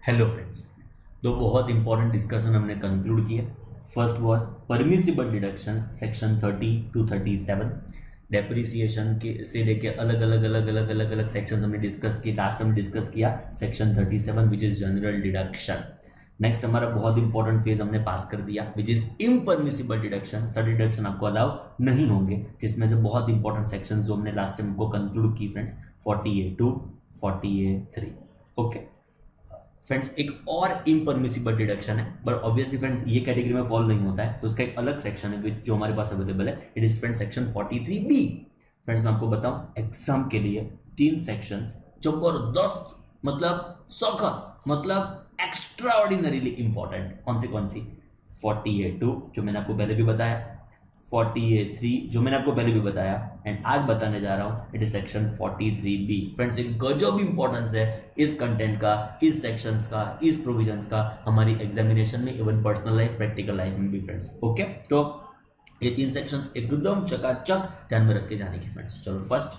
Hello friends. दो बहुत important discussion हमने कंक्लूड किए। First was permissible deductions section 30 to 37। Depreciation के से लेके अलग अलग सेक्शंस हमने डिस्कस किए। लास्ट हमने डिस्कस किया section 37 which is general deduction. Next हमारा बहुत इंपॉर्टेंट फेज हमने पास कर दिया which is impermissible deduction. Sir deduction आपको अलाउ नहीं होंगे, जिसमें से बहुत इंपॉर्टेंट सेक्शंस जो हमने लास्ट टाइम को कंक्लूड की friends 40A2 40A3। Okay friends, एक और इम्परमिसिबल डिडक्शन है, बट ऑब्वियसली फ्रेंड्स ये कैटेगरी में फॉलो नहीं होता है, तो उसका एक अलग सेक्शन है जो हमारे पास अवेलेबल है। It is friends section 43B। Friends मैं आपको बताऊं, एग्जाम के लिए 3 सेक्शंस जबरदस्त, मतलब सखत, मतलब एक्स्ट्रा ऑर्डिनरीली इंपॉर्टेंट। कौन सी 40A2 जो मैंने आपको पहले भी बताया, 40A3 जो मैंने आपको पहले भी बताया, एंड आज बताने जा रहा हूं it is section 43B। Friends एक गजब इंपॉर्टेंस है इस कंटेंट का, इस सेक्शंस का, इस प्रोविजंस का हमारी एग्जामिनेशन में, even personal life, practical life में भी फ्रेंड्स। ओके, तो ये 3 सेक्शंस एकदम चकाचक ध्यान में रख के जाने की फ्रेंड्स। चलो फर्स्ट,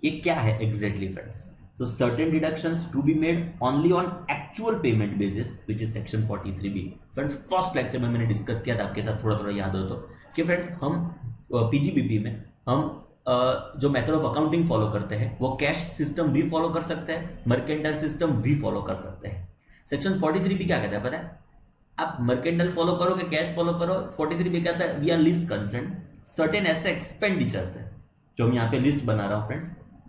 ये क्या है एग्जैक्टली फ्रेंड्स? तो certain deductions to be made only on actual payment basis which is section 43B। Friends first lecture में मैंने डिस्कस किया था, आपके साथ थोड़ा थोड़ा याद हो तो, कि फ्रेंड्स हम पीजीबीपी में हम जो मेथड ऑफ अकाउंटिंग फॉलो करते हैं वो कैश सिस्टम भी फॉलो कर सकते हैं, मर्केंटाइल सिस्टम भी फॉलो कर सकते हैं। सेक्शन 43B क्या कहता है पता है? आप मर्केंटाइल फॉलो करोगे, कैश फॉलो करो। 43B कहता है we are least concern certain ऐसे एक्सपेंडिचर्स है जो हम यहाँ पे लिस्ट बना रहा हूं फ्रेंड्स,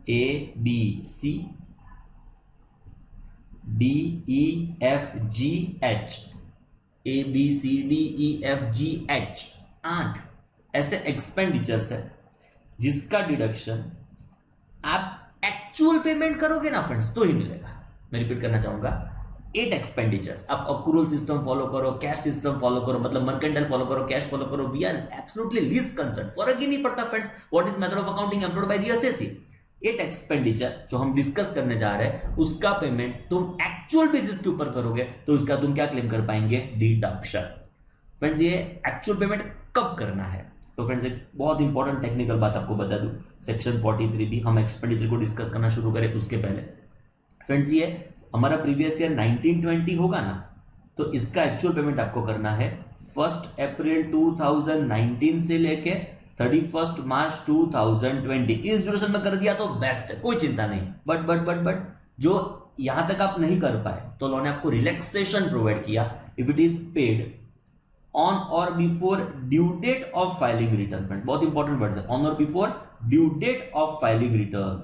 ABC DEFGH, ABCDEFGH 8 ऐसे एक्सपेंडिचर्स है जिसका डिडक्शन आप एक्चुअल पेमेंट करोगे ना फ्रेंड्स तो ही मिलेगा। मैं रिपीट करना चाहूंगा, 8 एक्सपेंडिचर्स। आप अक्रूवल सिस्टम फॉलो करो, कैश सिस्टम फॉलो करो, मतलब मर्केंटाइल फॉलो करो, कैश फॉलो करो, we are absolutely least concern, फर्क ही नहीं पड़ता friends what is method of accounting employed by the SSC. 8 expenditure जो हम डिस्कस करने जा रहे हैं उसका पेमेंट तुम एक्चुअल बेसिस के ऊपर करोगे तो उसका तुम क्या क्लेम कर पाएंगे? डिडक्शन। फ्रेंड्स ये एक्चुअल पेमेंट कब करना है? तो फ्रेंड्स एक बहुत इंपॉर्टेंट टेक्निकल बात आपको बता दूं, सेक्शन 43B हम एक्सपेंडिचर को डिस्कस करना शुरू करें उसके पहले फ्रेंड्स ये हमारा प्रीवियस ईयर 1920 होगा ना, तो इसका एक्चुअल पेमेंट आपको करना है 1 अप्रैल 2019 से लेके 31 मार्च 2020। इस ड्यूरेशन में कर दिया तो बेस्ट है, कोई चिंता नहीं। बट जो यहां तक आप नहीं कर पाए तो लॉ ने आपको रिलैक्सेशन प्रोवाइड किया if it is paid on और before due date of filing return. Friends बहुत इंपॉर्टेंट वर्ड्स है, ऑन और before due date of filing return,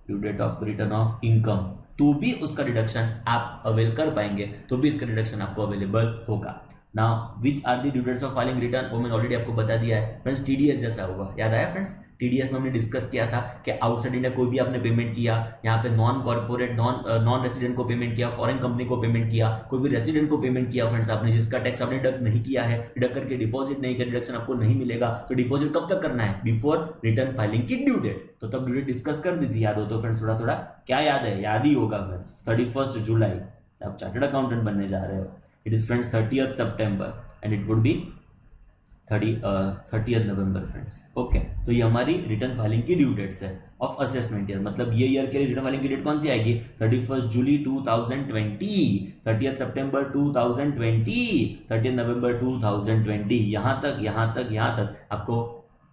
due date of return of income, तो भी उसका डिडक्शन आप अवेल कर पाएंगे, तो भी इसका डिडक्शन आपको अवेलेबल होगा। Now which are the due dates of filing return, वो मैंने ऑलरेडी आपको बता दिया है फ्रेंड्स। टीडीएस जैसा होगा, याद आया फ्रेंड्स? टीडीएस में हमने डिस्कस किया था कि आउटसाइड इंडिया कोई भी आपने पेमेंट किया, यहाँ पे नॉन कॉर्पोरेट नॉन रेसिडेंट को पेमेंट किया, फॉरेन कंपनी को पेमेंट किया, कोई भी रेसिडेंट को पेमेंट किया फ्रेंड्स आपने, जिसका टैक्स आपने डिडक्ट नहीं किया है, डिडक्ट करके डिपॉजिट नहीं किया, डिडक्शन आपको नहीं मिलेगा। तो डिपॉजिट कब तक करना है? बिफोर रिटर्न फाइलिंग की ड्यू डेट। तो तब ड्यू डेट डिस्कस कर दी थी, याद हो तो फ्रेंड्स? थोड़ा थोड़ा क्या याद है? याद ही होगा फ्रेंड्स। 31 जुलाई आप चार्टर्ड अकाउंटेंट बनने जा रहे हो। It is friends 30th September and it would B 30th November friends. Okay, तो ये हमारी रिटर्न फाइलिंग की ड्यू डेट्स है ऑफ असेसमेंट ईयर, मतलब ये ईयर के लिए रिटर्न फाइलिंग की डेट कौन सी आएगी? 31 जुलाई 2020, 30th सितंबर 2020, 30th नवंबर 2020। यहां तक आपको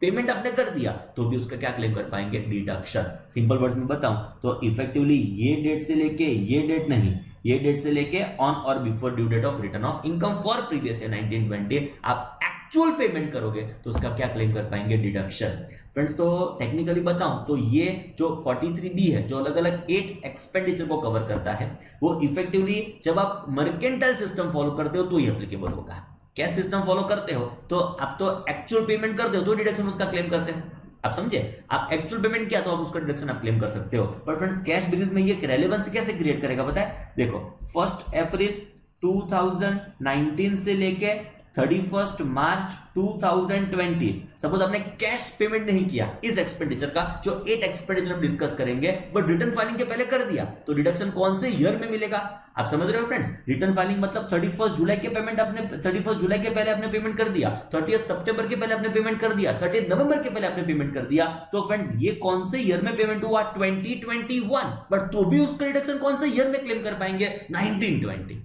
पेमेंट आपने कर दिया तो भी उसका क्या क्लेम कर पाएंगे? डिडक्शन। सिंपल वर्ड्स में बताऊं तो इफेक्टिवली ये डेट से लेके ये डेट नहीं, ये डेट से लेके ऑन और before due date of return of income for previous year 1920 आप एक्चुअल पेमेंट करोगे तो उसका क्या क्लेम कर पाएंगे? डिडक्शन। फ्रेंड्स तो टेक्निकली बताऊं तो ये जो 43B है जो अलग अलग 8 एक्सपेंडिचर को कवर करता है, वो इफेक्टिवली जब आप मर्केंटाइल सिस्टम फॉलो करते हो तो ही एप्लीकेबल होगा। कैश सिस्टम फॉलो करते हो तो आप तो एक्चुअल पेमेंट करते हो तो डिडक्शन उसका क्लेम करते हो। आप समझे? आप एक्चुअल पेमेंट किया तो आप उसका डिडक्शन आप क्लेम कर सकते हो। पर फ्रेंड्स कैश बेसिस में ये रेलेवेंस कैसे क्रिएट करेगा पता है? देखो 1 अप्रैल 2019 से लेके 31 मार्च 2020 सपोज आपने कैश पेमेंट नहीं किया इस एक्सपेंडिचर का, जो 8 एक्सपेंडिचर हम डिस्कस करेंगे, बट रिटर्न फाइलिंग के पहले कर दिया, तो डिडक्शन कौन से ईयर में मिलेगा? आप समझ रहे हो फ्रेंड्स? रिटर्न फाइलिंग मतलब 31 जुलाई के पेमेंट आपने 31 जुलाई के पहले आपने पेमेंट कर दिया, 30 सितंबर के पहले आपने पेमेंट कर दिया, 30 नवंबर के पहले आपने पेमेंट कर दिया, तो फ्रेंड्स ये कौन से ईयर में पेमेंट हुआ? 2021, बट तो भी उसका रिडक्शन कौन से ईयर में क्लेम कर पाएंगे? 1920।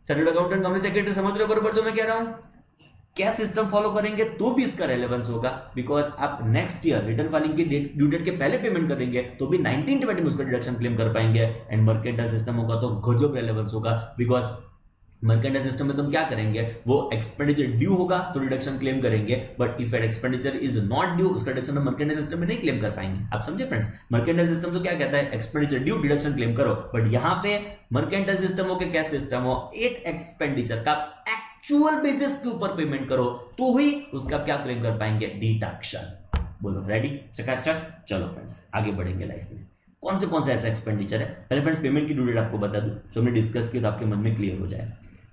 चार्टर्ड अकाउंटेंट कंपनी सेक्रेटरी समझ रहे हो बरोबर जो मैं कह रहा हूं? क्या सिस्टम फॉलो करेंगे तो भी इसका रेलेवेंस होगा, बिकॉज आप नेक्स्ट ईयर रिटर्न फाइलिंग की ड्यू डेट के पहले पेमेंट करेंगे तो भी 1920 में उसका डिडक्शन क्लेम कर पाएंगे। एंड मर्केंटाइल सिस्टम होगा तो गजब रेलेवेंस होगा, बिकॉज मर्केंटाइल सिस्टम में तुम क्या करेंगे, वो एक्सपेंडिचर ड्यू होगा तो रिडक्शन क्लेम करेंगे, but if at expenditure is not due उसका डिडक्शन मर्केंटाइल सिस्टम में नहीं क्लेम कर पाएंगे। आप समझे फ्रेंड्स? मर्केंटाइल सिस्टम तो क्या कहता है, एक्सपेंडिचर ड्यू डिडक्शन क्लेम करो, बट यहां पे मर्केंटाइल सिस्टम हो के कैश सिस्टम हो, 8 एक्सपेंडिचर का एक्चुअल बेसिस के ऊपर पेमेंट करो तो ही उसका क्या क्लेम कर पाएंगे? डिडक्शन। बोलो रेडी? चकाचक। चलो फ्रेंड्स आगे बढ़ेंगे लाइफ में। कौन से ऐसा एक्सपेंडिचर है? पहले फ्रेंड्स पेमेंट की ड्यू डेट आपको बता दूं, जो हमने डिस्कस किया तो आपके मन में क्लियर हो जाए।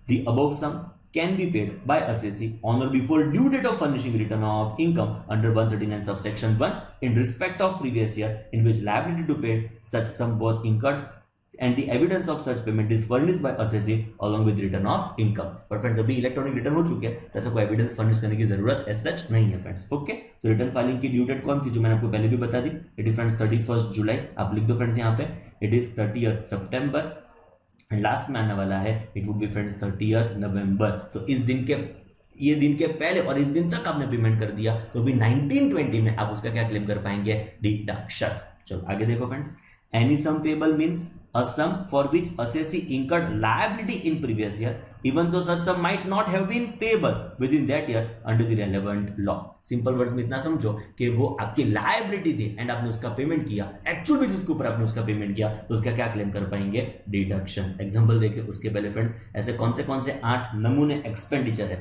The above sum can be paid by assessee on or before due date of furnishing return of income under 139 subsection 1 in respect of previous year in which liability to pay such sum was incurred and the evidence of such payment is furnished by assessee along with return of income। पर friends अभी electronic return हो चुके हैं तो ऐसा कोई evidence furnish करने की जरूरत एज सच नहीं है फ्रेंड्स। ओके, तो रिटर्न फाइलिंग की ड्यू डेट कौन सी, जो मैंने आपको पहले भी बता दी, इट इज फ्रेंड्स 31 जुलाई। आप लिख दो फ्रेंड्स यहाँ पे, इट इज 30 सितंबर, लास्ट में आने वाला है इट वुड बी फ्रेंड्स 30 नवंबर। तो इस दिन के ये दिन के पहले और इस दिन तक आपने पेमेंट कर दिया तो भी 1920 में आप उसका क्या क्लेम कर पाएंगे? डिडक्शन। चलो आगे देखो friends, any sum payable means a sum for which assessee incurred liability in previous year even though such sum might not have been payable within that year under the relevant law। Simple words में इतना समझो कि वो आपकी liability थी and आपने उसका payment किया, एक्चुअल बेसिस के ऊपर आपने उसका पेमेंट किया, तो उसका क्या क्लेम कर पाएंगे? डिडक्शन। एग्जांपल देखिए उसके पहले फ्रेंड्स, ऐसे कौन से 8 नमूने एक्सपेंडिचर है,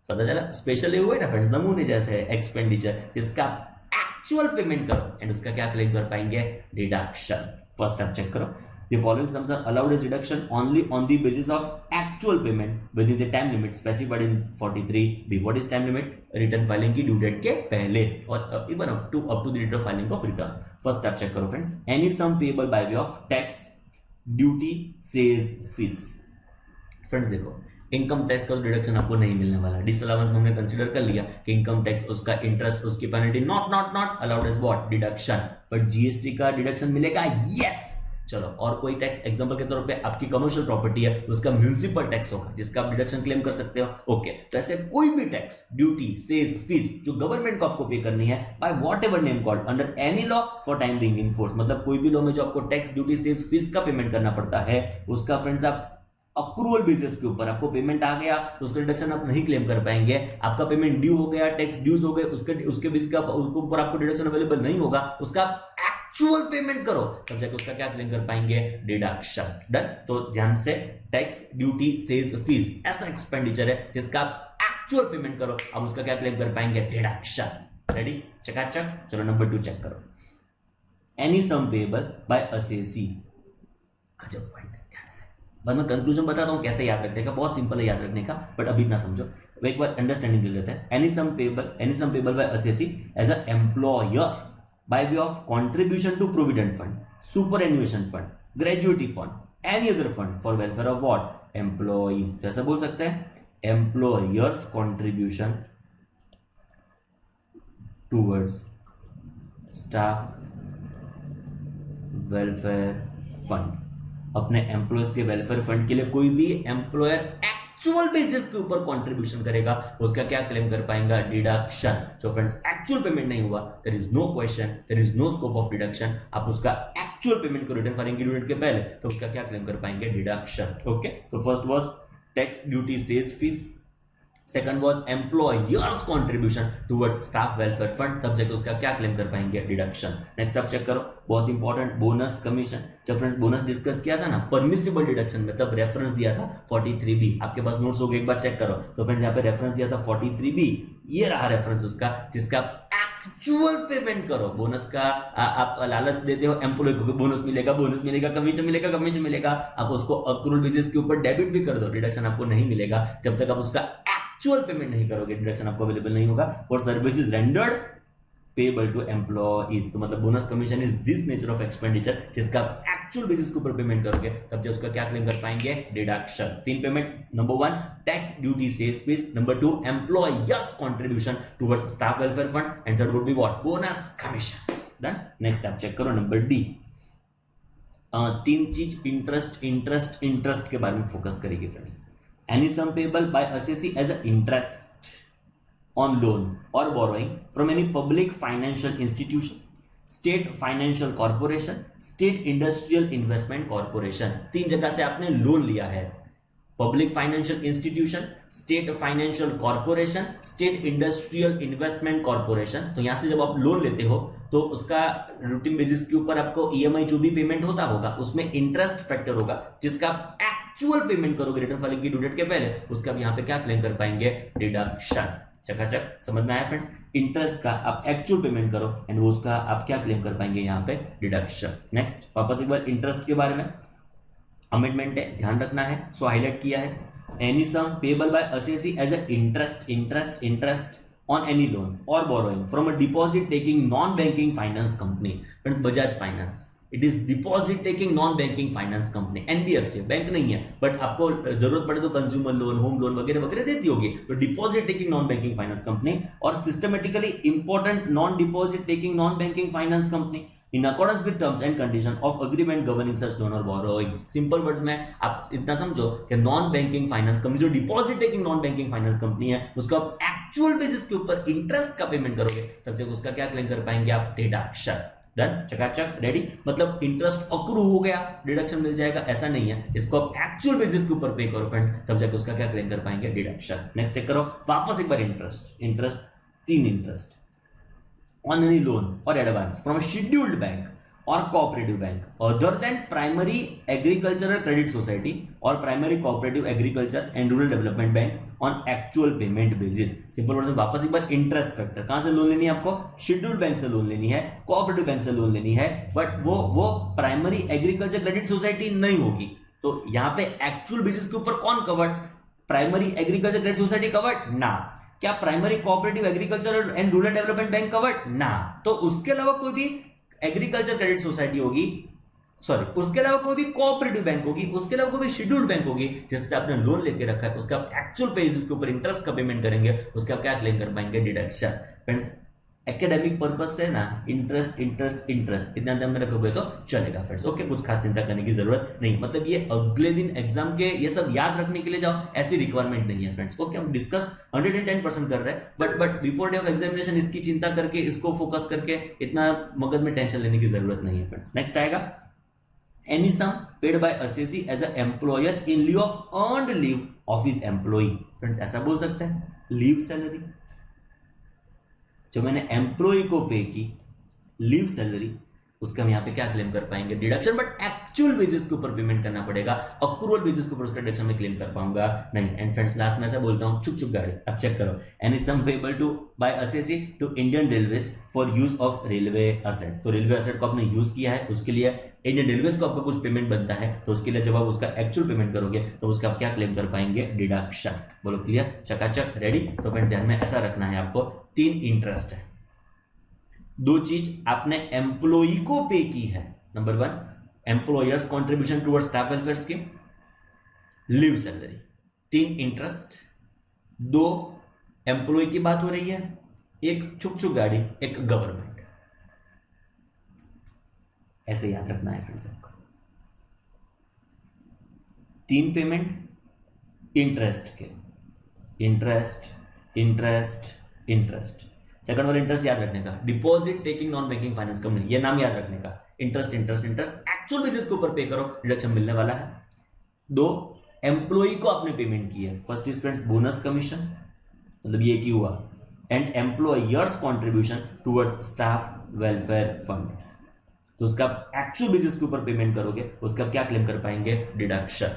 पता चला? स्पेशली हुए ना फ्रेंड्स, नमूने जैसे एक्सपेंडिचर जिसका एक्चुअल पेमेंट करो एंड उसका क्या क्लेम कर पाएंगे? डिडक्शन। फर्स्ट आप चेक करो, the following sums are allowed as deduction only on the basis of actual payment within the time limit specified in 43B। what is time limit? Return filing की due date के पहले और even up to the date of filing of return. First आप check करो friends, any sum payable by way of tax, duty, cess, fees. Friends देखो, income tax का deduction आपको नहीं मिलने वाला। डिसअलाउंस में हमने कंसीडर कर लिया कि इनकम टैक्स, उसका इंटरेस्ट, उसकी penalty not allowed as what? Deduction. But GST का डिडक्शन मिलेगा, यस। चलो, और कोई टैक्स, एग्जांपल के तौर पे आपकी कमर्शियल प्रॉपर्टी है, उसका म्युनिसिपल टैक्स होगा जिसका आप डिडक्शन क्लेम कर सकते हो। ओके, तो ऐसे कोई भी टैक्स, ड्यूटी, सेज, फीस जो गवर्नमेंट को आपको पे करनी है by whatever name called under any law for time being in force, मतलब कोई भी लॉ में जो आपको टैक्स, ड्यूटी, सेज, फीस का पेमेंट करना पड़ता है, उसका फ्रेंड्स आप अक्रूवल बेसिस के ऊपर आपको पेमेंट आ गया तो उसका डिडक्शन आप नहीं क्लेम कर पाएंगे। आपका पेमेंट ड्यू हो गया, टैक्स ड्यूज हो गए, उसके बेसिस का ऊपर आपको डिडक्शन अवेलेबल नहीं होगा, उसका एक्चुअल पेमेंट करो तब जाकर उसका क्या क्लेम कर पाएंगे? डिडक्शन। डन? तो ध्यान से, टैक्स, ड्यूटी, सेज, फीस ऐसा एक्सपेंडिचर है जिसका आप एक्चुअल पेमेंट करो, अब उसका क्या क्लेम कर पाएंगे? डिडक्शन। रेडी? चकाचक। चलो नंबर 2 चेक करो, any sum payable by assessee. गजब पॉइंट है, ध्यान से। बाद में कंक्लूजन बताता हूं कैसे याद रखने का, बहुत सिंपल है याद रखने का, बट अभी इतना समझो, एक बार अंडरस्टैंडिंग ले लेते हैं। Any sum payable by assessee as a employer by way of contribution to provident fund, superannuation fund, gratuity fund, any other fund for welfare of what? Employees। जैसा बोल सकते हैं employers contribution towards staff welfare fund। अपने employees के welfare fund के लिए कोई भी एम्प्लॉयर एक्चुअल बेसिस के ऊपर कंट्रीब्यूशन करेगा, उसका क्या क्लेम कर पाएगा? डिडक्शन। जो फ्रेंड्स एक्चुअल पेमेंट नहीं हुआ, there is no question, there is no scope of deduction. आप उसका एक्चुअल पेमेंट को रिटर्न फाइलिंग की ड्यू डेट के पहले, तो उसका क्या क्लेम कर पाएंगे? डिडक्शन। ओके, तो first was tax, duty, cess, fees. Second was employers contribution towards staff welfare fund, तब जाके उसका क्या क्लेम कर पाएंगे? डिडक्शन। नेक्स्ट आप चेक करो, बहुत इंपॉर्टेंट, बोनस, कमीशन। जब फ्रेंड्स बोनस डिस्कस किया था ना परमिसिबल डिडक्शन में, तब रेफरेंस दिया था 43B। आपके पास नोट्स हो गए, एक बार चेक करो। तो फ्रेंड्स यहाँ पे रेफरेंस दिया था 43B, ये रहा रेफरेंस उसका, जिसका एक्चुअल पेमेंट करो। बोनस का आप लालच देते हो एम्प्लॉय को, बोनस मिलेगा, कमीशन मिलेगा, आप उसको अक्रूवल बेसिस के ऊपर डेबिट भी कर दो, डिडक्शन आपको नहीं मिलेगा जब तक आप उसका एक्चुअल पेमेंट नहीं करोगे डिडक्शन आपको अवेलेबल नहीं होगा। For services rendered payable to employees, तो मतलब bonus commission is this nature of expenditure जिसका आप एक्चुअल बेसिस के ऊपर पेमेंट करोगे तब जो उसका क्या क्लेम कर पाएंगे, deduction. 3 payment, number 1 tax duty sales fees, number 2 employers contribution towards staff welfare fund and third would be what, bonus commission. Done. Next आप चेक करो नंबर डी। 3 चीज इंटरेस्ट इंटरेस्ट इंटरेस्ट के बारे में फोकस करेगी friends. Any sum payable by assessee as a interest on loan or borrowing from any public financial institution, state financial corporation, state industrial investment corporation। 3 जगह से आपने loan लिया है, public financial institution, state financial corporation, state industrial investment corporation. तो यहां से जब आप लोन लेते हो तो उसका रूटीन बेसिस के ऊपर आपको ईएमआई जो भी पेमेंट होता होगा उसमें इंटरेस्ट फैक्टर होगा जिसका आप एक्चुअल पेमेंट करोगे रिटर्न फाइलिंग की ड्यू डेट के पहले, उसका आप यहां पे क्या क्लेम कर पाएंगे, डिडक्शन। चकाचक समझ में आया फ्रेंड्स। इंटरेस्ट का आप एक्चुअल पेमेंट करो एंड वो उसका आप क्या क्लेम कर पाएंगे यहाँ पे, डिडक्शन। नेक्स्ट वापस एक बार इंटरेस्ट के बारे में अमेंडमेंट है, ध्यान रखना है, सो हाईलाइट किया है। Any sum payable by assessee as a interest interest interest on any loan or borrowing from a deposit taking non banking finance company, friends Bajaj Finance, it is deposit taking non banking finance company. NBFC bank नहीं है but आपको जरूरत पड़े तो consumer loan, home loan वगैरह वगैरह देती होगी, तो deposit taking non banking finance company or systematically important non deposit taking non banking finance company in accordance with terms and condition of agreement governing such loan or borrowings. Simple words में आप इतना समझो कि non banking finance company जो deposit taking non banking finance company है उसको आप actual basis के ऊपर इंटरेस्ट का पेमेंट करोगे तब तक उसका क्या क्लेम कर पाएंगे आप, डिडक्शन। डन, चकाचक, रेडी। मतलब इंटरेस्ट अक्रू हो गया डिडक्शन मिल जाएगा, ऐसा नहीं है, इसको आप एक्चुअल बेसिस के ऊपर पे करो फ्रेंड्स तब जाकर उसका क्या क्लेम कर पाएंगे, डिडक्शन। नेक्स्ट चेक करो वापस एक बार interest interest 3 interest on any loan or advance from scheduled bank or cooperative bank other than primary agricultural credit society or primary cooperative agriculture and rural development bank on actual payment basis। Simple word में वापस एक बार interest factor, कहां से loan लेनी है आपको, scheduled bank से लोन लेनी है, कोऑपरेटिव बैंक से लोन लेनी है, बट वो प्राइमरी एग्रीकल्चर क्रेडिट सोसाइटी नहीं होगी। तो यहां पे एक्चुअल बेसिस के ऊपर कौन covered, primary agriculture credit society covered ना, क्या primary cooperative agriculture and rural development bank covered ना, तो उसके अलावा कोई भी एग्रीकल्चर क्रेडिट सोसाइटी होगी, सॉरी उसके अलावा कोई भी कोऑपरेटिव बैंक होगी, उसके अलावा कोई भी शेड्यूल्ड बैंक होगी जिससे आपने लोन लेके रखा है, उसका एक्चुअल बेसिस के ऊपर इंटरेस्ट का पेमेंट करेंगे, उसका क्या क्लेम कर पाएंगे, डिडक्शन। फ्रेंड्स एकेडमिक पर्पस से ना इंटरेस्ट इंटरेस्ट इंटरेस्ट इतना ध्यान में रखोगे तो चलेगा फ्रेंड्स, ओके, कुछ खास चिंता करने की जरूरत नहीं। मतलब ये अगले दिन एग्जाम के ये सब याद रखने के लिए जाओ ऐसी रिक्वायरमेंट नहीं है फ्रेंड्स, ओके। हम डिस्कस 110% कर रहे हैं but before day of examination इसकी चिंता करके, इसको फोकस करके इतना मगज में टेंशन लेने की जरूरत नहीं है फ्रेंड्स। नेक्स्ट आएगा any sum paid by assessee as a employer in leave of earned leave of his employee. Friends ऐसा बोल सकते हैं, लीव सैलरी जो मैंने एम्प्लॉय को पे की, लीव सैलरी, उसका हम यहाँ पे क्या क्लेम कर पाएंगे, डिडक्शन, बट एक्चुअल बेसिस के ऊपर पेमेंट करना पड़ेगा, अक्रूवल बेसिस के ऊपर उसका डिडक्शन में क्लेम कर पाऊंगा नहीं। एंड फ्रेंड्स लास्ट में ऐसा बोलता हूँ, चुप चुप गाड़ी, अब चेक करो, any sum payable to by assessee to Indian railways for use of railway assets. तो रेलवे असेट को आपने यूज किया है, उसके लिए इंडियन रेलवेज को आपका कुछ पेमेंट बनता है, तो उसके लिए जब आप उसका एक्चुअल पेमेंट करोगे तो उसका आप क्या क्लेम कर पाएंगे, डिडक्शन। बोलो क्लियर, चकाचक, रेडी। तो फ्रेंड्स ध्यान में ऐसा रखना है आपको, 3 इंटरेस्ट है, 2 चीज आपने एम्प्लॉई को पे की है, number 1 employer's contribution towards staff welfare scheme, leave salary, 3 interest, 2 employee की बात हो रही है, 1 छुक छुक गाड़ी, 1 गवर्नमेंट। ऐसे याद रखना है फ्रेंड्स आपको, 3 पेमेंट इंटरेस्ट के, इंटरेस्ट इंटरेस्ट इंटरेस्ट। सेकंड वाला इंटरेस्ट याद रखने का, deposit taking non banking finance company, ये नाम याद रखने का, interest interest interest actual basis के ऊपर पे करो, डिडक्शन मिलने वाला है। 2 एम्प्लॉई को आपने पेमेंट की है, first is friends bonus commission, मतलब ये की हुआ, and employers contribution towards staff welfare fund, तो उसका एक्चुअल बेसिस के ऊपर पेमेंट करोगे, उसका क्या क्लेम कर पाएंगे, डिडक्शन।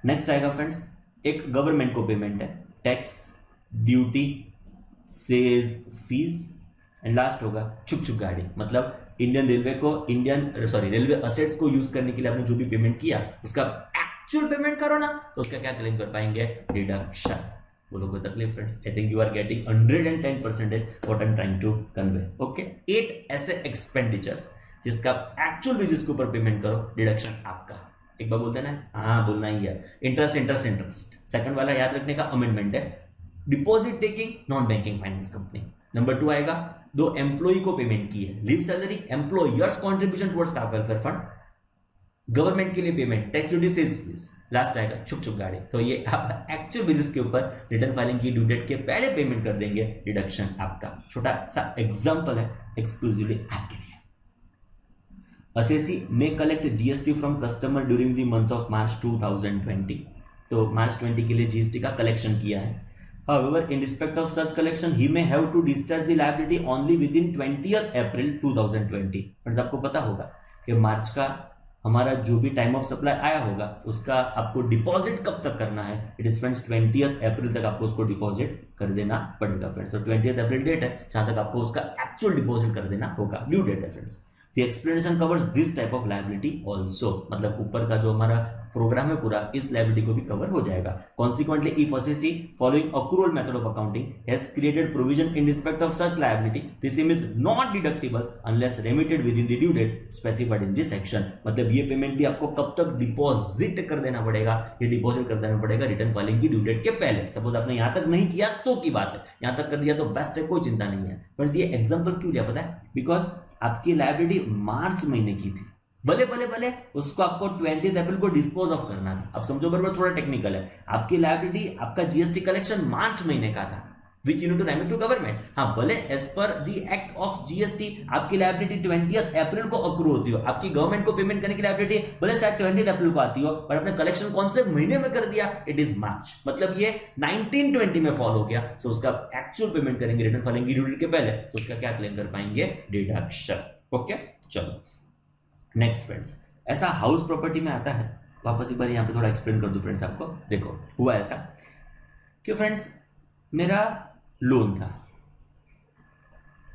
नेक्स्ट आएगा फ्रेंड्स, एक गवर्नमेंट को पेमेंट है, tax duty cess fees, and last होगा चुप चुप गाड़ी, मतलब इंडियन रेलवे को रेलवे असेट्स को यूज करने के लिए आपने जो भी पेमेंट किया उसका एक्चुअल पेमेंट करो ना, तो उसका क्या क्लेम कर पाएंगे, डिडक्शन। बोलो कोई तकलीफ friends? I think you are getting 110% what I am trying to convey. Okay, 8 ऐसे एक्सपेंडिचर्स जिसका एक्चुअल बेसिस के ऊपर पेमेंट करो, डिडक्शन आपका। एक बार बोलते हैं ना, हाँ बोलना ही है, इंटरेस्ट इंटरेस्ट इंटरेस्ट। सेकंड वाला याद रखने का अमेंडमेंट है, deposit taking non banking finance company. Number 2 आएगा, दो एम्प्लॉय को पेमेंट की है, leave salary, employer's contribution towards staff welfare fund, government के लिए payment, tax duty, sales fees. Last आएगा छुक छुक गाड़ी। तो ये आप एक्चुअल बेसिस के ऊपर रिटर्न फाइलिंग की ड्यू डेट के पहले पेमेंट कर देंगे, डिडक्शन आपका। छोटा सा एग्जांपल है एक्सक्लूसिवली आपके लिए। Assessee may collect GST from customer during the month of March 2020। तो मार्च 20 के लिए जीएसटी का कलेक्शन किया है। However, in respect of such collection, he may have to discharge the liability only within 20th April 2020। Friends आपको पता होगा कि मार्च का हमारा जो भी टाइम ऑफ सप्लाई आया होगा उसका आपको डिपॉजिट कब तक करना है? इट इज फ्रेंड्स 20th अप्रैल तक आपको उसको डिपॉजिट कर देना पड़ेगा फ्रेंड्स। तो 20th अप्रैल डेट है जहां तक आपको उसका एक्चुअल डिपॉजिट कर देना होगा, ड्यू डेट है friends. The explanation covers this type of liability also, मतलब ऊपर का जो हमारा प्रोग्राम है पूरा इस लायबिलिटी को भी कवर हो जाएगा। Consequently if assessee following accrual method of accounting has created provision in respect of such liability, this same is not deductible unless remitted within the due date specified in this section. मतलब ये payment भी आपको कब तक deposit कर देना पड़ेगा? ये डिपॉजिट कर देना पड़ेगा रिटर्न फाइलिंग की ड्यू डेट के पहले। सपोज आपने यहां तक नहीं किया तो की बात है, यहां तक कर दिया तो बेस्ट है, कोई चिंता नहीं है। फ्रेंड्स ये एग्जांपल क्यों दिया पता है? बिकॉज आपकी लायबिलिटी मार्च महीने की थी, भले भले भले उसको आपको 20 अप्रैल को डिस्पोज ऑफ करना था। अब समझो बराबर, थोड़ा टेक्निकल है। आपकी लायबिलिटी, आपका जीएसटी कलेक्शन मार्च महीने का था, which you need to remit to government. हाँ, भले as per the act of GST आपकी लायबिलिटी 20 अप्रैल को अक्रू होती हो, आपकी गवर्नमेंट को पेमेंट करने की लायबिलिटी भले शायद 20 अप्रैल को आती हो, पर आपने कलेक्शन कौन से महीने में कर दिया? इट इज मार्च। मतलब ये 1920 में फॉलो हो गया। सो उसका एक्चुअल पेमेंट करेंगे रिटर्न फाइलिंग की ड्यू डेट के पहले, तो उसका क्या क्लेम कर पाएंगे? डिडक्शन। ओके, चलो नेक्स्ट फ्रेंड्स, ऐसा हाउस प्रॉपर्टी में आता है। वापस एक बार यहां पे थोड़ा एक्सप्लेन कर दूं फ्रेंड्स आपको। देखो हुआ ऐसा कि फ्रेंड्स मेरा लोन था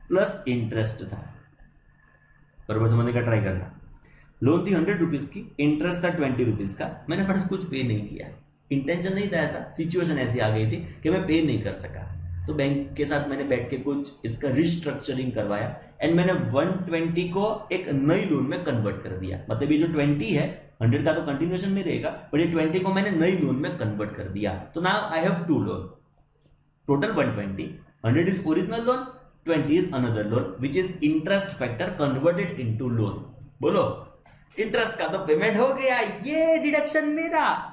प्लस इंटरेस्ट था, बराबर समझने का ट्राई करना। लोन थी 100 रुपीज की, इंटरेस्ट था 20 रुपीज का। मैंने फ्रेंड्स कुछ पे नहीं किया, इंटेंशन नहीं था, ऐसा सिचुएशन ऐसी आ गई थी कि मैं पे नहीं कर सका। तो बैंक के साथ मैंने बैठ के कुछ इसका रिस्ट्रक्चरिंग करवाया एंड मैंने 120 को एक नई लोन में कन्वर्ट कर दिया। मतलब ये जो 20 है, 100 का तो कंटिन्यूएशन में रहेगा, पर ये 20 को मैंने नई लोन में कन्वर्ट कर दिया। तो now I have two loan, total 120, 100 is original loan, 20 is another loan which is interest factor converted into loan. बोलो इंटरेस्ट का तो पेमेंट हो गया, ये डिडक्शन मेरा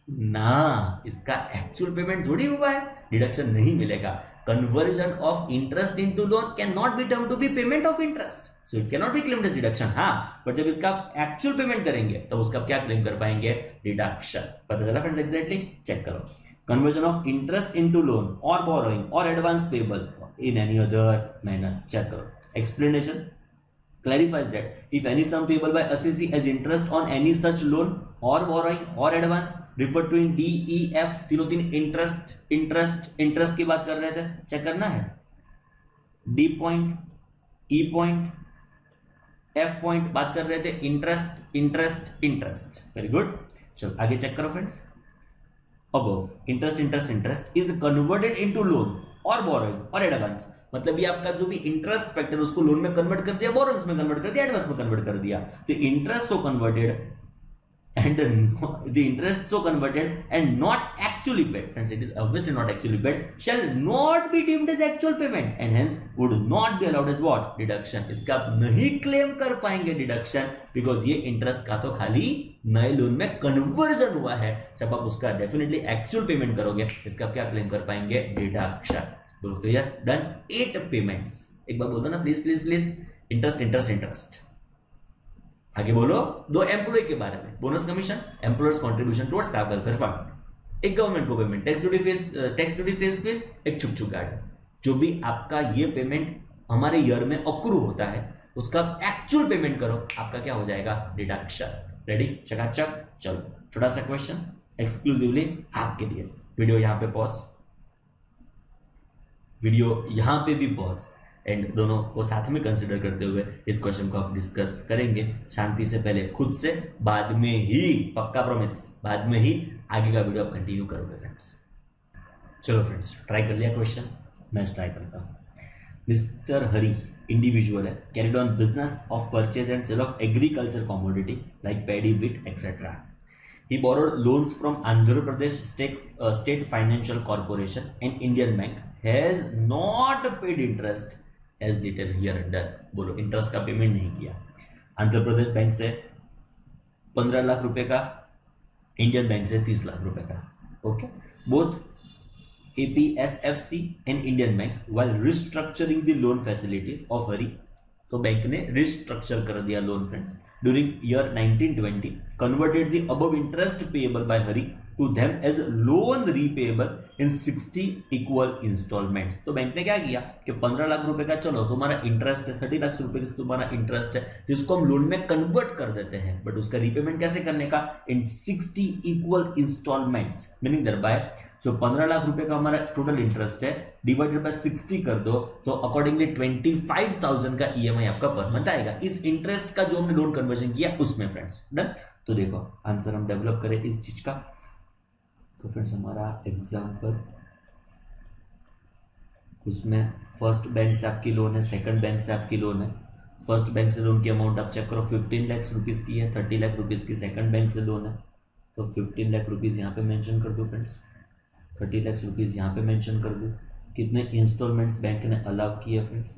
ना, इसका एक्चुअल पेमेंट थोड़ी हुआ है, डिडक्शन नहीं मिलेगा। Conversion of interest into loan can not be term to be payment of interest, so it can not be claimed as deduction. हाँ, पर जब इसका एक्चुअल पेमेंट करेंगे तब उसका क्या क्लेम कर पाएंगे? डिडक्शन। पता चला फ्रेंड्स? एग्जैक्टली चेक करो। Conversion of interest into loan or borrowing or advance payable in any other manner. Check करो। Explanation clarifies that if any sum payable by assessee as interest on any such loan or borrowing or advance referred to in D, E, F, तीनों तीन interest की बात कर रहे थे, check करना है। D point, E point, F point बात कर रहे थे interest interest interest. Very good, चलो आगे चेक करो friends. Above interest interest interest is converted into loan or borrowing or advance. मतलब ये आपका जो भी इंटरेस्ट फैक्टर उसको लोन में कन्वर्ट कर दिया, बोरोइंग्स में कन्वर्ट कर दिया, एडवांस में कन्वर्ट कर दिया। तो interest so converted and the interest so converted and not actually paid, friends, it is obviously not actually paid, shall not be deemed as actual payment and hence would not be allowed as what? Deduction। इसका आप नहीं claim कर पाएंगे deduction, because ये interest का तो खाली नए लोन में कन्वर्जन हुआ है। जब आप उसका डेफिनेटली एक्चुअल पेमेंट करोगे, इसका क्या क्लेम कर पाएंगे? डिडक्शन। बोलो क्लियर? डन। 8 पेमेंट्स। एक बार बोल दो ना please please please. Interest interest interest. आगे बोलो। 2 एम्प्लॉय के बारे में, bonus commission, employer's contribution towards staff welfare fund, एक गवर्नमेंट को payment, tax duty sales fees, एक छुक छुक गाड़ी। जो भी आपका ये पेमेंट हमारे ईयर में अक्रू होता है उसका एक्चुअल पेमेंट करो, आपका क्या हो जाएगा? डिडक्शन। रेडी? चकाचक। चलो छोटा सा क्वेश्चन एक्सक्लूसिवली आपके लिए। वीडियो यहां पे पॉज, वीडियो यहां पे भी पॉज, एंड दोनों को साथ में कंसिडर करते हुए इस क्वेश्चन को आप डिस्कस करेंगे शांति से, पहले खुद से, बाद में ही, पक्का प्रॉमिस, बाद में ही आगे का वीडियो आप कंटिन्यू करोगे फ्रेंड्स। चलो फ्रेंड्स, ट्राई कर लिया क्वेश्चन, मैं ट्राई करता हूँ। मिस्टर हरी इंडिविजुअल है, carried on business of purchase and sale of agriculture commodity like paddy, wheat etcetera. He borrowed loans from Andhra Pradesh State Financial Corporation and Indian Bank. Has not paid interest as detailed here under. बोलो interest का payment नहीं किया. Andhra Pradesh bank से 15 लाख रुपए का, Indian bank से 30 लाख रुपए का. Okay, both APSFC and Indian Bank while restructuring the loan facilities of Hari. तो बैंक ने रिस्ट्रक्चर कर दिया loan friends. During year 1920, converted the above interest payable by Hari to them as loan repayable in 60 equal installments. तो bank ने क्या किया कि 15 लाख रुपए का चलो तुम्हारा इंटरेस्ट है, 30 लाख रुपए का तुम्हारा इंटरेस्ट है, जिसको हम लोन में कन्वर्ट कर देते हैं, बट उसका रीपेमेंट कैसे करने का, इन 60 इक्वल इंस्टॉलमेंट्स. मीनिंग दर बाय जो 15 लाख रुपए का हमारा टोटल इंटरेस्ट है डिवाइडेड बाय 60 कर दो, तो अकॉर्डिंगली 25,000 का ईएमआई आपका पर मंथ आएगा इस इंटरेस्ट का जो हमने लोन कन्वर्जन किया उसमें फ्रेंड्स. डन. तो देखो आंसर हम डेवलप करें इस चीज का. तो फ्रेंड्स हमारा एग्जांपल, उसमें फर्स्ट बैंक से आपकी लोन है, सेकंड बैंक से आपकी लोन है. फर्स्ट बैंक से लोन की अमाउंट आप चेक करो 15 लाख रुपीज की है, 30 लाख रुपीज की सेकंड बैंक से लोन है. तो 15 लाख रुपीज यहाँ पे मेंशन कर दो फ्रेंड्स, 30 लाख रुपीज़ यहाँ पे मेंशन कर दो. कितने इंस्टॉलमेंट्स बैंक ने अलाउ किए फ्रेंड्स,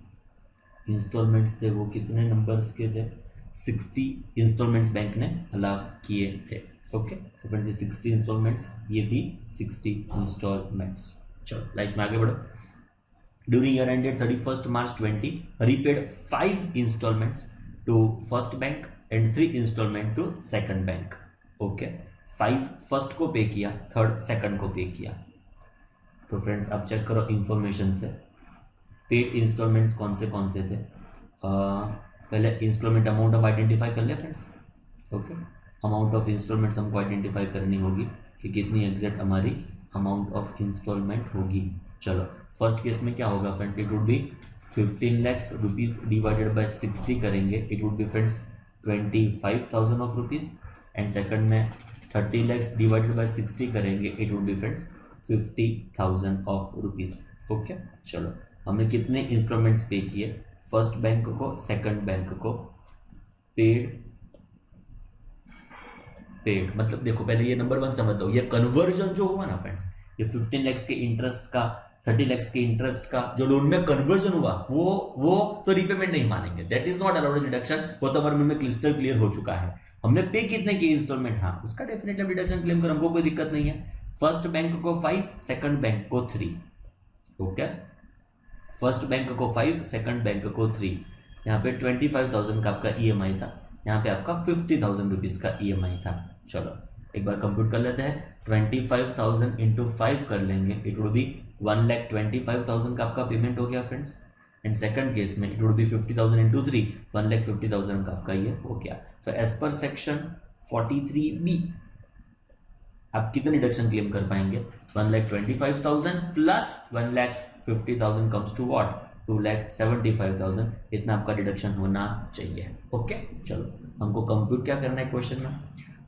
इंस्टॉलमेंट्स थे वो कितने नंबर्स के थे, 60 इंस्टॉलमेंट्स बैंक ने अलाउ किए थे. ओके, तो फ्रेंड्स ये 60 इंस्टॉलमेंट्स, ये भी 60 इंस्टॉलमेंट्स. चलो लाइफ में आगे बढ़ो. During year ended 31 March 20, repaid 5 instalments to first bank and 3 instalment to second bank. Okay, 5 first को पे किया, 3rd सेकंड को पे किया. तो फ्रेंड्स आप चेक करो इंफॉर्मेशन से पेड इंस्टॉलमेंट्स कौन से थे. पहले इंस्टॉलमेंट अमाउंट हम आइडेंटिफाई कर ले friends. Okay, amount of instalments हमको आइडेंटिफाई करनी होगी कि कितनी एग्जैक्ट हमारी अमाउंट ऑफ इंस्टॉलमेंट होगी. चलो फर्स्ट केस में क्या होगा friends, it would B 15 lakh rupees divided by 60 करेंगे, it would be friends 25,000 of rupees. And second में 30 lakhs डिवाइडेड बाय 60 करेंगे, it would be friends 50,000 of rupees. Okay, चलो हमने कितने इंस्टॉलमेंट्स पे किए, फर्स्ट बैंक को, सेकंड बैंक को. पेड मतलब देखो पहले ये नंबर 1 समझ दो, ये कन्वर्जन जो हुआ ना फ्रेंड्स, ये 15 lakhs के इंटरेस्ट का, 30 lakhs के इंटरेस्ट का जो लोन में कन्वर्जन हुआ वो तो रीपेमेंट नहीं मानेंगे, that is not allowed as deduction. वो तो हमारे मन में क्लिस्टर क्लियर हो चुका है. हमने पे कितने की इंस्टॉलमेंट, हाँ उसका डेफिनेटली डिडक्शन क्लेम कर, हमको कोई दिक्कत नहीं है. फर्स्ट बैंक को 5, सेकंड बैंक को 3. ओके, फर्स्ट बैंक को 5, सेकंड बैंक को 3. यहाँ पे 25,000 का आपका ईएमआई था, यहाँ पे आपका 50,000 रुपीज का ईएमआई था. चलो एक बार कंप्यूट कर लेते हैं. 25,000 इंटू 5 कर लेंगे, इट वुड बी 1,25,000 का आपका पेमेंट हो गया फ्रेंड्स. एंड सेकंड केस में इट वुड बी 50,000 इंटू 3, 1,50,000 का आपका ये हो गया. तो एज पर सेक्शन 43B आप कितने डिडक्शन क्लेम कर पाएंगे, 1,25,000 प्लस 1,50,000 कम्स टू व्हाट, 2,75,000. इतना आपका डिडक्शन होना चाहिए. ओके, चलो हमको कंप्यूट क्या करना है क्वेश्चन में.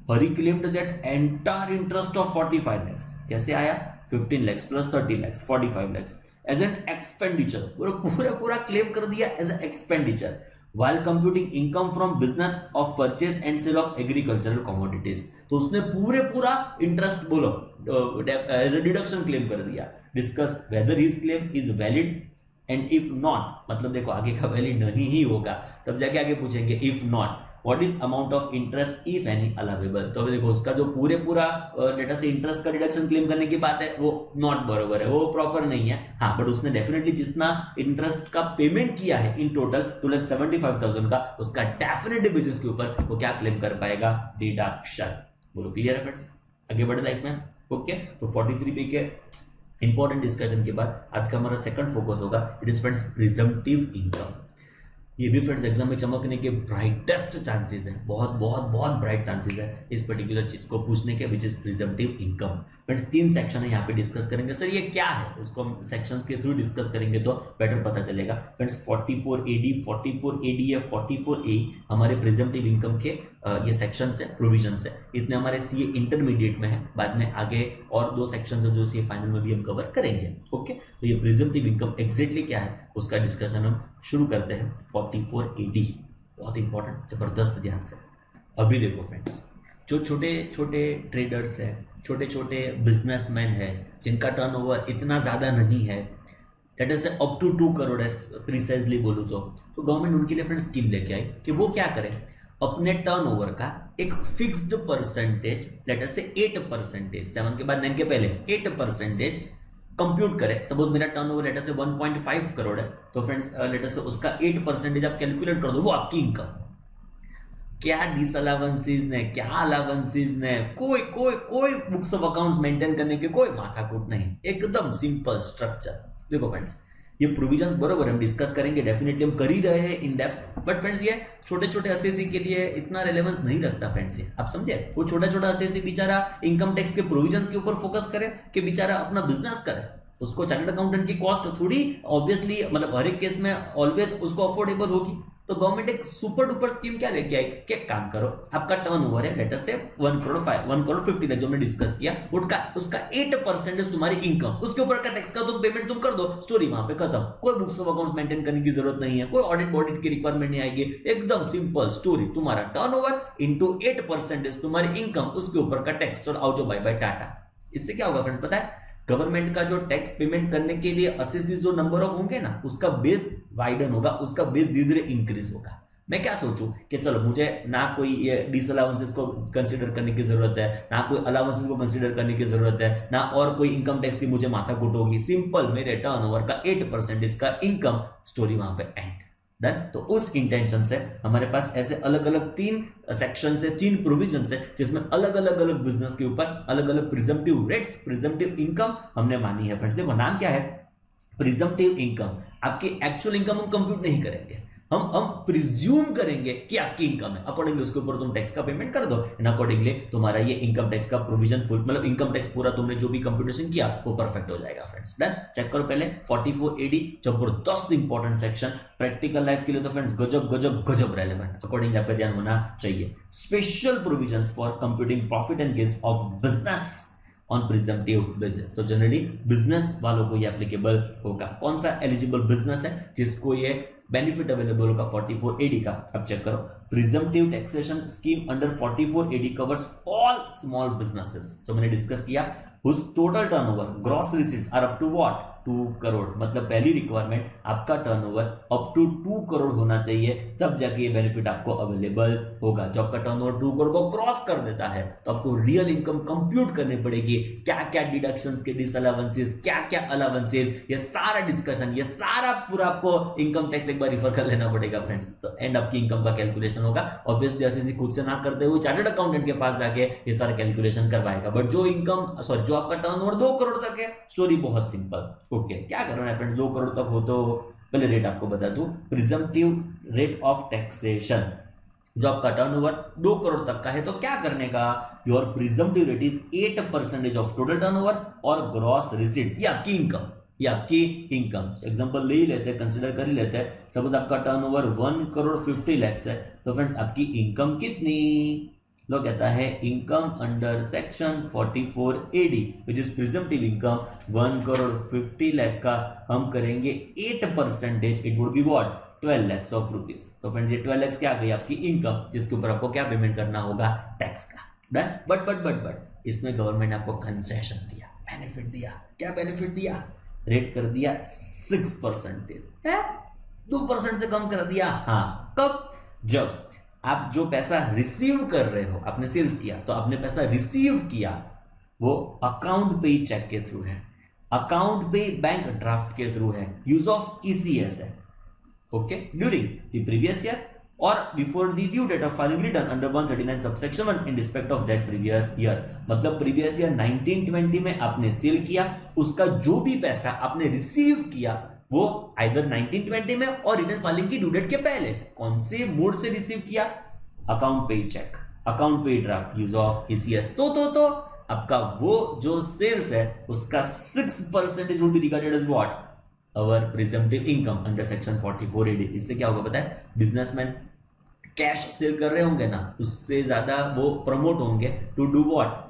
Hari claimed that entire interest of 45 lakhs. कैसे आया, 15 lakhs plus 30 lakhs 45 lakhs as an expenditure. पूरा क्लेम कर दिया as an expenditure while computing income from business of purchase and sale of agricultural commodities. तो उसने पूरा इंटरेस्ट बोलो एज ए डिडक्शन क्लेम कर दिया. Discuss whether his claim is valid and if not, मतलब देखो आगे का वैलिड नहीं ही होगा तब जाके आगे पूछेंगे if not what is amount of interest if any allowable. तो देखो उसका जो पूरा डेटा से इंटरेस्ट का डिडक्शन क्लेम करने की बात है वो नॉट बरोबर है, वो प्रॉपर नहीं है. हाँ बट उसने डेफिनेटली जितना इंटरेस्ट का पेमेंट किया है इन टोटल 2,75,000 का, उसका डेफिनेटली बेसिस के ऊपर वो क्या क्लेम कर पाएगा, डिडक्शन. बोलो क्लियर है फ्रेंड्स, आगे बढ़े लाइफ में. ओके, तो 43B के इंपॉर्टेंट डिस्कशन के बाद आज का हमारा सेकंड फोकस होगा, it is friends presumptive income. ये भी फ्रेंड्स एग्जाम में चमकने के ब्राइटेस्ट चांसेस है, बहुत ब्राइट चांसेस है इस पर्टिकुलर चीज को पूछने के, which is presumptive income. Friends 3 section है यहाँ पे डिस्कस करेंगे. सर ये क्या है, उसको हम सेक्शंस के थ्रू डिस्कस करेंगे तो बेटर पता चलेगा. फ्रेंड्स 44AD, 44AD या 44A हमारे प्रिजम्पटिव इनकम के ये सेक्शन है, प्रोविजन है, इतने हमारे सीए इंटरमीडिएट में है, बाद में आगे और 2 सेक्शन है जो सीए फाइनल में भी हम कवर करेंगे। ओके, तो ये प्रिजम्पटिव इनकम एग्जैक्टली क्या है उसका डिस्कशन हम शुरू करते हैं। 44AD बहुत इंपॉर्टेंट, जबरदस्त, ध्यान से अभी देखो फ्रेंड्स, जो छोटे छोटे ट्रेडर्स है, छोटे छोटे बिजनेसमैन है, जिनका टर्नओवर इतना ज़्यादा नहीं है, debt is up to 2 crore है प्रिसाइजली बोलूँ तो गवर्नमेंट उनके लिए फ्रेंड्स स्कीम लेके आई कि वो क्या करें, अपने टर्नओवर का एक फिक्स्ड परसेंटेज, लेट अस से 8%, 7 के बाद 9 के पहले 8% कंप्यूट करें। सपोज मेरा टर्नओवर लेट अस से 1.5 करोड़ है, तो फ्रेंड्स लेट अस से उसका 8% आप कैलकुलेट कर दो, वो आपकी इनकम। क्या डिसअलावेंसेस ने, क्या अलावेंसेस ने, कोई कोई कोई बुक्स ऑफ अकाउंट्स मेंटेन करने के कोई माथाकूट नहीं, एकदम सिंपल स्ट्रक्चर। देखो फ्रेंड्स, ये प्रोविजंस बरोबर हम डिस्कस करेंगे, डेफिनेटली हम कर ही रहे हैं इन डेप्थ, बट फ्रेंड्स ये छोटे छोटे एसएससी के लिए इतना रेलेवेंस नहीं रखता फ्रेंड्स। ये आप समझे, वो छोटा छोटा एसएससी बेचारा इनकम टैक्स के प्रोविजंस के ऊपर फोकस करे कि बेचारा अपना बिजनेस करे, उसको चार्टर्ड अकाउंटेंट की कॉस्ट थोड़ी ऑब्वियसली, मतलब हर एक केस में ऑलवेज उसको अफोर्डेबल होगी। तो गवर्नमेंट एक सुपर डुपर स्कीम क्या लेके आई कि काम करो, आपका टर्नओवर है लेट अस से 1 करोड़ 50 लाख जो हमने डिस्कस किया, उसका 8% तुम्हारी इनकम, उसके ऊपर का टैक्स का तुम पेमेंट तुम कर दो, स्टोरी वहां पे खत्म। कोई बुक्स ऑफ अकाउंट्स मेंटेन करने की जरूरत नहीं है, कोई ऑडिट की रिक्वायरमेंट नहीं आएगी, एकदम सिंपल स्टोरी। तुम्हारा टर्नओवर इंटू 8% तुम्हारी इनकम, उसके ऊपर का टैक्स, और आओ जो बाय बाय टाटा। इससे क्या होगा फ्रेंड्स पता है, गवर्नमेंट का जो टैक्स पेमेंट करने के लिए असेसिस जो नंबर ऑफ होंगे ना, उसका बेस वाइडन होगा, उसका बेस धीरे धीरे इंक्रीज होगा। मैं क्या सोचूं कि चलो मुझे ना कोई ये डिसअलाउंसेस को कंसीडर करने की जरूरत है, ना कोई अलाउंसेस को कंसीडर करने की जरूरत है, ना और कोई इनकम टैक्स की मुझे माथा कुट होगी, सिंपल मेरे टर्नओवर का 8% का इनकम, स्टोरी वहां पे एंड डन। तो उस इंटेंशन से हमारे पास ऐसे अलग अलग 3 सेक्शन से 3 प्रोविजन है, जिसमें अलग अलग बिजनेस के ऊपर अलग अलग प्रिजम्पटिव रेट्स, प्रिजम्पटिव इनकम हमने मानी है। फ्रेंड्स देखो नाम क्या है, प्रिजम्पटिव इनकम। आपकी एक्चुअल इनकम हम कंप्यूट नहीं करेंगे, हम प्रिज्यूम करेंगे कि आपकी इनकम है, अकॉर्डिंगली उसके ऊपर तुम टैक्स का पेमेंट कर दो, एंड अकॉर्डिंगली तुम्हारा ये इनकम टैक्स का प्रोविजन फुल, मतलब इनकम टैक्स पूरा तुमने जो भी कंप्यूटेशन किया वो परफेक्ट हो जाएगा फ्रेंड्स। डन, चेक करो पहले 44AD, जबरदस्त इंपॉर्टेंट सेक्शन, प्रैक्टिकल लाइफ के लिए तो फ्रेंड्स गजब गजब गजब रेलेवेंट, अकॉर्डिंगली आपका ध्यान होना चाहिए। Special provisions for computing profit and gains of business on presumptive basis, तो जनरली बिजनेस वालों को ये एप्लीकेबल होगा। कौन सा एलिजिबल बिजनेस है जिसको ये बेनिफिट अवेलेबल होगा 44AD का, अब चेक करो। Presumptive taxation scheme under 44AD covers all small businesses, जो मैंने डिस्कस किया, whose total turnover gross receipts are up to what 2 crore, मतलब पहली रिक्वायरमेंट आपका टर्नओवर अप टू 2 करोड़ होना चाहिए, तब जाके ये बेनिफिट आपको अवेलेबल होगा। जब आपका टर्नओवर 2 करोड़ को क्रॉस कर देता है तो आपको रियल इनकम कंप्यूट करनी पड़ेगी, क्या क्या डिडक्शंस के डिसअलावेंसेस, क्या क्या अलावेंसेस, ये सारा डिस्कशन, ये सारा पूरा आपको इनकम टैक्स एक बार रिफर कर लेना पड़ेगा फ्रेंड्स। तो एंड आपकी इनकम का कैलकुलेशन होगा, ऑब्वियसली ऐसे खुद से ना करते हुए चार्टर्ड अकाउंटेंट के पास जाके ये सारा कैलकुलेशन करवाएगा। बट जो इनकम जो आपका टर्नओवर 2 करोड़ तक है, स्टोरी बहुत सिंपल। ओके, क्या करना है फ्रेंड्स, 2 करोड़ तक हो तो पहले रेट आपको बता दूं, प्रिजम्पटिव रेट ऑफ टैक्सेशन, जो आपका टर्नओवर 2 करोड़ तक का है तो क्या करने का, your presumptive rate is 8% of total turnover और ग्रॉस रिसीट्स, ये आपकी इनकम, ये आपकी इनकम। एग्जांपल ले ही लेते हैं, कंसीडर कर ही लेते हैं, सपोज आपका टर्नओवर 1 करोड़ 50 लाख है, तो फ्रेंड्स आपकी इनकम कितनी, लोग कहता है income under section 44AD which is presumptive income 1 crore 50 lakh का हम करेंगे 8%, it would be what 12 lakhs of rupees. तो फ्रेंड्स ये 12 lakhs क्या आ गई आपकी इनकम, जिसके ऊपर आपको क्या पेमेंट करना होगा, टैक्स का। डन, बट इसमें गवर्नमेंट ने आपको कंसेशन दिया, बेनिफिट दिया, क्या बेनिफिट दिया, रेट कर दिया 6%, 2% से कम कर दिया। हाँ, कब, जब आप जो पैसा रिसीव कर रहे हो, आपने सेल्स किया तो आपने पैसा रिसीव किया, वो अकाउंट पे चेक के थ्रू है, अकाउंट पे बैंक ड्राफ्ट के थ्रू है, यूज ऑफ ECS है, okay, during the previous year or before the due date of filing return under 139 subsection 1 in respect of that previous year. मतलब previous year 1920 में आपने cell किया, उसका जो भी पैसा आपने रिसीव किया वो आइदर 1920 में और रिटर्न फाइलिंग की ड्यू डेट के पहले, कौन से मोड से रिसीव किया, account pay cheque, account pay draft, use of ECS। तो आपका वो जो सेल्स है उसका 6% would be regarded as what, our presumptive income under section 44AD। इससे क्या होगा पता है, बिजनेसमैन कैश सेल कर रहे होंगे ना, उससे ज्यादा वो प्रमोट होंगे टू डू व्हाट,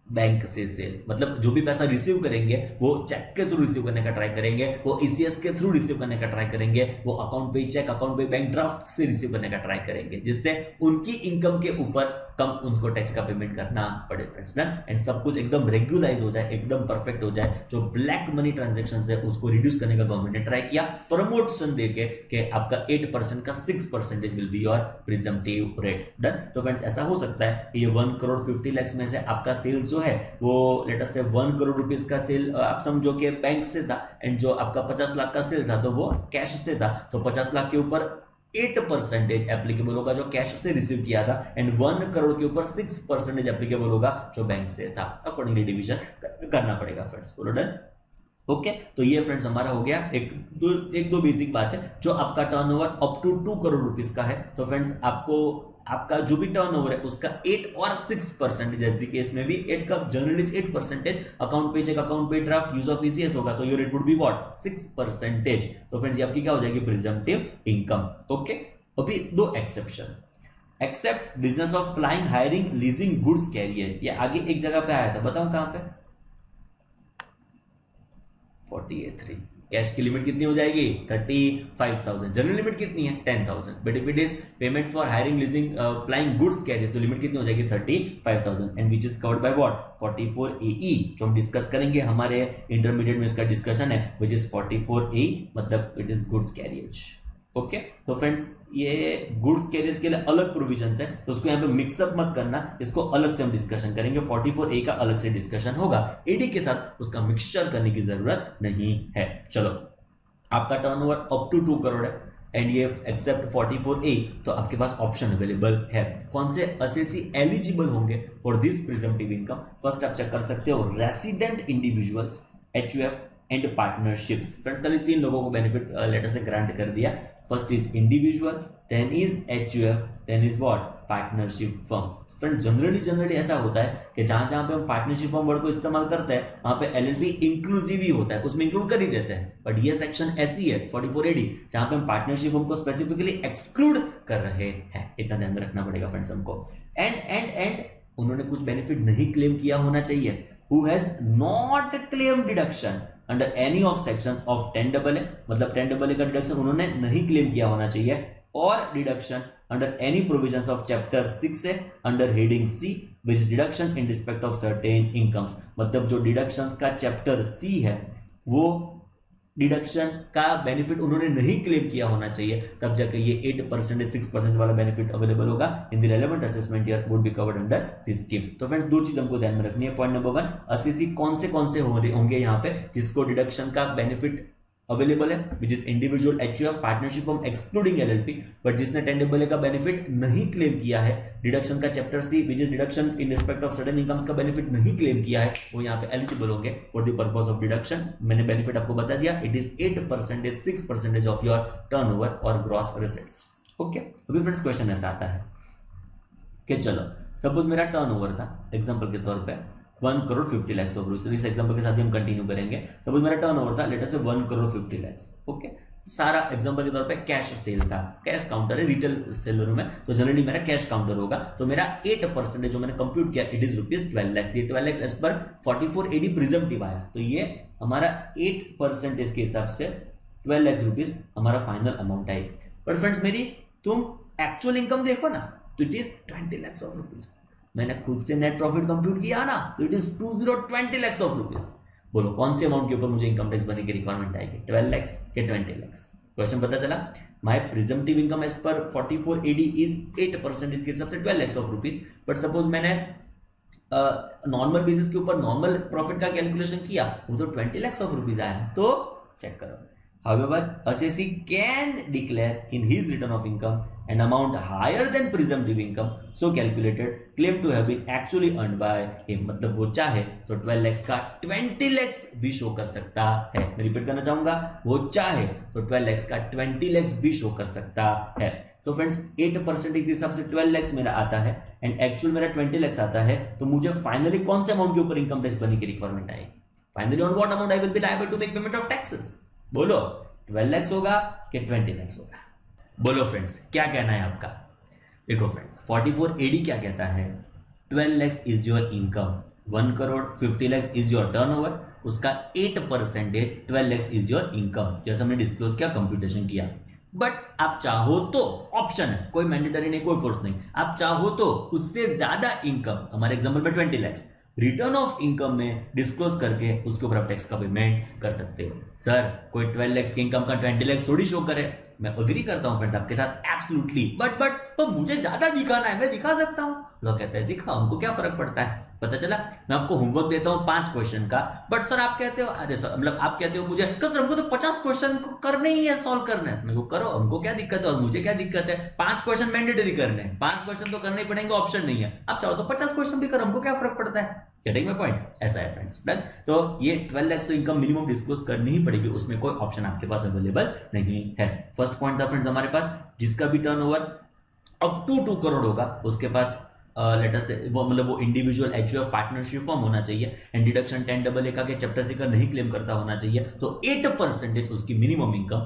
बैंक से सेल। मतलब जो भी पैसा रिसीव करेंगे वो चेक के थ्रू रिसीव करने का ट्राई करेंगे, वो ईसीएस के थ्रू रिसीव करने का ट्राई करेंगे, वो अकाउंट पे चेक, अकाउंट पे बैंक ड्राफ्ट से रिसीव करने का ट्राई करेंगे, जिससे उनकी इनकम के ऊपर कम उनको टैक्स का पेमेंट करना पड़े फ्रेंड्स ना, एंड सब कुछ एकदम रेगुलाइज हो जाए, एकदम परफेक्ट हो जाए। जो ब्लैक मनी ट्रांजेक्शन है उसको रिड्यूस करने का गवर्नमेंट ने ट्राई किया प्रमोशन देके कि आपका 8% का 6% will be your presumptive rate. Done. तो फ्रेंड्स ऐसा हो सकता है कि ये 1 करोड़ 50 लाख में से आपका सेल्स जो है वो लेट अस से 1 करोड़ रुपीस का सेल आप समझो कि बैंक से था, एंड जो आपका 50 लाख का सेल था तो वो कैश से था। तो 50 लाख के ऊपर 8% एप्लीकेबल होगा जो कैश से रिसीव किया था, एंड 1 करोड़ के ऊपर 6% एप्लीकेबल होगा जो बैंक से था। अकॉर्डिंगली डिवीजन करना पड़ेगा फ्रेंड्स। बोलो डन। ओके, तो ये फ्रेंड्स हमारा हो गया एक दो बेसिक बात है। जो आपका turnover up to 2 crore rupees का है तो फ्रेंड्स आपको आपका जो भी टर्नओवर है उसका 8 और 6% एज द केस में भी 8 का generally 8% account pay cheque, account pay draft, use of ECS होगा तो your rate would be what 6%। तो फ्रेंड्स ये आपकी क्या हो जाएगी प्रिजम्पटिव इनकम। ओके, अभी दो exception, except business of plying, hiring, leasing goods carrier. ये आगे एक जगह पे आया था, बताऊं कहां पे, 48.3। कैश की लिमिट कितनी हो जाएगी 35,000। जनरल लिमिट कितनी है 10,000। But if it is payment for hiring, leasing, plying goods carriers तो लिमिट कितनी हो जाएगी 35,000 and which is covered by what 44AE, जो हम डिस्कस करेंगे हमारे इंटरमीडिएट में इसका डिस्कशन है, विच इज 44A, मतलब it is goods carriers. Okay, तो फ्रेंड्स ये गुड्स कैरियर्स के लिए अलग प्रोविजंस है तो उसको यहाँ पे मिक्सअप मत करना, इसको अलग से हम डिस्कशन करेंगे। 44A का अलग से डिस्कशन होगा, एडी के साथ उसका मिक्सचर करने की जरूरत नहीं है। चलो, आपका टर्नओवर अप टू 2 करोड़ है एंड ये एक्सेप्ट 44A, तो आपके पास ऑप्शन अवेलेबल है। कौन से असेसी एलिजिबल होंगे for this presumptive income? First आप चेक कर सकते हो resident individuals, HUF and partnerships. Friends खाली 3 लोगों को बेनिफिट लेटर से ग्रांट कर दिया। First is individual, then is HUF, then is what partnership firm. Friend generally ऐसा होता है कि जहां जहां पे हम पार्टनरशिप फर्म वर्ड को इस्तेमाल करते हैं वहां पे LLP इंक्लूसिव ही होता है, उसमें इंक्लूड कर ही देते हैं। बट ये सेक्शन ऐसी है 44AD जहां पे हम पार्टनरशिप फर्म को स्पेसिफिकली एक्सक्लूड कर रहे हैं, इतना ध्यान में रखना पड़ेगा फ्रेंड्स हमको। एंड उन्होंने कुछ बेनिफिट नहीं क्लेम किया होना चाहिए। Who has not claimed deduction under any of sections of 10AA, मतलब 10AA का डिडक्शन उन्होंने नहीं क्लेम किया होना चाहिए, और deduction under any provisions of chapter 6 under heading C which is deduction in respect of certain incomes। मतलब जो डिडक्शंस का चैप्टर C है वो डिडक्शन का बेनिफिट उन्होंने नहीं क्लेम किया होना चाहिए, तब जाकर ये 8% 6% वाला बेनिफिट अवेलेबल होगा in the relevant assessment year would be covered under this scheme. तो फ्रेंड्स दो चीज हमको ध्यान में रखनी है। पॉइंट नंबर 1, असेसी कौन से होंगे यहाँ पे जिसको डिडक्शन का बेनिफिट अवेलेबल है, which is individual, HUF, partnership firm excluding LLP। But जिसने 10AA का बेनिफिट नहीं क्लेम किया है, डिडक्शन का chapter C which is deduction in respect of certain incomes का बेनिफिट नहीं क्लेम किया है, वो यहाँ पे एलिजिबल होंगे for the purpose of deduction. मैंने बेनिफिट आपको बता दिया, it is 8% 6% of your turnover और ग्रॉस रेसिप्ट्स। ओके, अभी फ्रेंड्स क्वेश्चन ऐसा आता है कि चलो सपोज मेरा टर्नओवर था एग्जांपल के तौर पे 1 करोड़ 50 लाख ऑफ रुपीस। इस एग्जांपल के साथ हम कंटिन्यू करेंगे। सपोज मेरा टर्नओवर था लेट अस से 1 करोड़ 50 लाख। ओके, सारा एग्जांपल के तौर पे कैश सेल था, कैश काउंटर है रिटेल सेलर में, तो जनरली मेरा कैश काउंटर होगा। तो मेरा 8% जो मैंने कंप्यूट किया इट इज रुपीज 12 लाख। ये 12 lakh as per 44AD presumptive आया, तो ये हमारा 8% के हिसाब से 12 लाख रुपीज हमारा final amount I. But friends मेरी तुम एक्चुअल इनकम देखो ना तो it is 20 lakh of rupees. मैंने खुद से नेट प्रॉफिट कंप्यूट किया ना तो it is 20 lakh of rupees. बोलो कौन से अमाउंट के ऊपर मुझे इनकम टैक्स भरने की रिक्वायरमेंट आएगी, 12 लाख के 20 लाख? क्वेश्चन पता चला। My presumptive income as per 44AD is 8%, इसके हिसाब से 12 lakh of rupees. But suppose मैंने नॉर्मल बेसिस के ऊपर नॉर्मल प्रॉफिट का कैलकुलेशन किया, वो तो 20 लाख ऑफ रुपीज आया। तो चेक करो। However, assessee can declare in his return of income an amount higher than presumptive income so calculated claimed to have been actually earned by him। मतलब वो चाहे तो 12 lakhs का 20 lakhs भी शो कर सकता है। मैं रिपीट करना चाहूंगा, वो चाहे तो 12 lakhs का 20 lakhs भी शो कर सकता है। तो फ्रेंड्स 8% के हिसाब से 12 lakhs मेरा आता है एंड एक्चुअल मेरा 20 lakhs आता है, तो मुझे फाइनली कौन से अमाउंट के ऊपर इनकम टैक्स भरने की रिक्वायरमेंट आएगी? Finally on what amount I will be liable to make payment of taxes? बोलो 12 लाख होगा कि 20 लाख होगा? बोलो फ्रेंड्स क्या कहना है आपका? देखो फ्रेंड्स 44 एडी क्या कहता है, 12 lakhs is your income, 1 crore 50 lakhs is your turnover, उसका 8% 12 lakhs इज योर इनकम, जैसा हमने डिस्क्लोज किया, कंप्यूटेशन किया। बट आप चाहो तो ऑप्शन है, कोई मैंडेटरी नहीं, कोई फोर्स नहीं, आप चाहो तो उससे ज्यादा इनकम, हमारे एग्जांपल में 20 lakhs रिटर्न ऑफ इनकम में डिस्क्लोज करके उसके ऊपर आप टैक्स का पेमेंट कर सकते हो। सर कोई 12 lakhs की इनकम का 20 lakhs थोड़ी शो करे, मैं अग्री करता हूं फ्रेंड्स आपके साथ एब्सोल्युटली, बट तो मुझे ज्यादा दिखाना है, मैं दिखा सकता हूं। लोग कहते हैं दिखाओ, हमको क्या फर्क पड़ता है। पता चला, मैं आपको होमवर्क देता हूं 5 क्वेश्चन का, बट सर आप कहते हो, अरे सर मतलब आप कहते हो मुझे सर हमको तो 50 क्वेश्चन को करने ही है, सॉल्व करना है। मेरे को करो, हमको क्या दिक्कत है और मुझे क्या दिक्कत है। 5 क्वेश्चन मैंडेटरी करने हैं, 5 क्वेश्चन तो करने ही पड़ेंगे, ऑप्शन नहीं है। आप चाहो तो 50 क्वेश्चन भी करो, हमको क्या फर्क पड़ता है। गेटिंग माय पॉइंट, ऐसा है फ्रेंड्स। डन। तो ये 12 lakhs तो इनकम मिनिमम डिस्क्लोज करनी ही पड़ेगी, उसमें कोई ऑप्शन आपके पास अवेलेबल नहीं है। फर्स्ट पॉइंट था फ्रेंड्स हमारे पास, जिसका भी टर्नओवर अप टू 2 करोड़ होगा उसके पास लेटर से वो मतलब वो इंडिविजुअल एचयूएफ पार्टनरशिप फॉर्म होना चाहिए, एंड डिडक्शन 10AA का के चैप्टर से का नहीं क्लेम करता होना चाहिए। तो 8% उसकी minimum income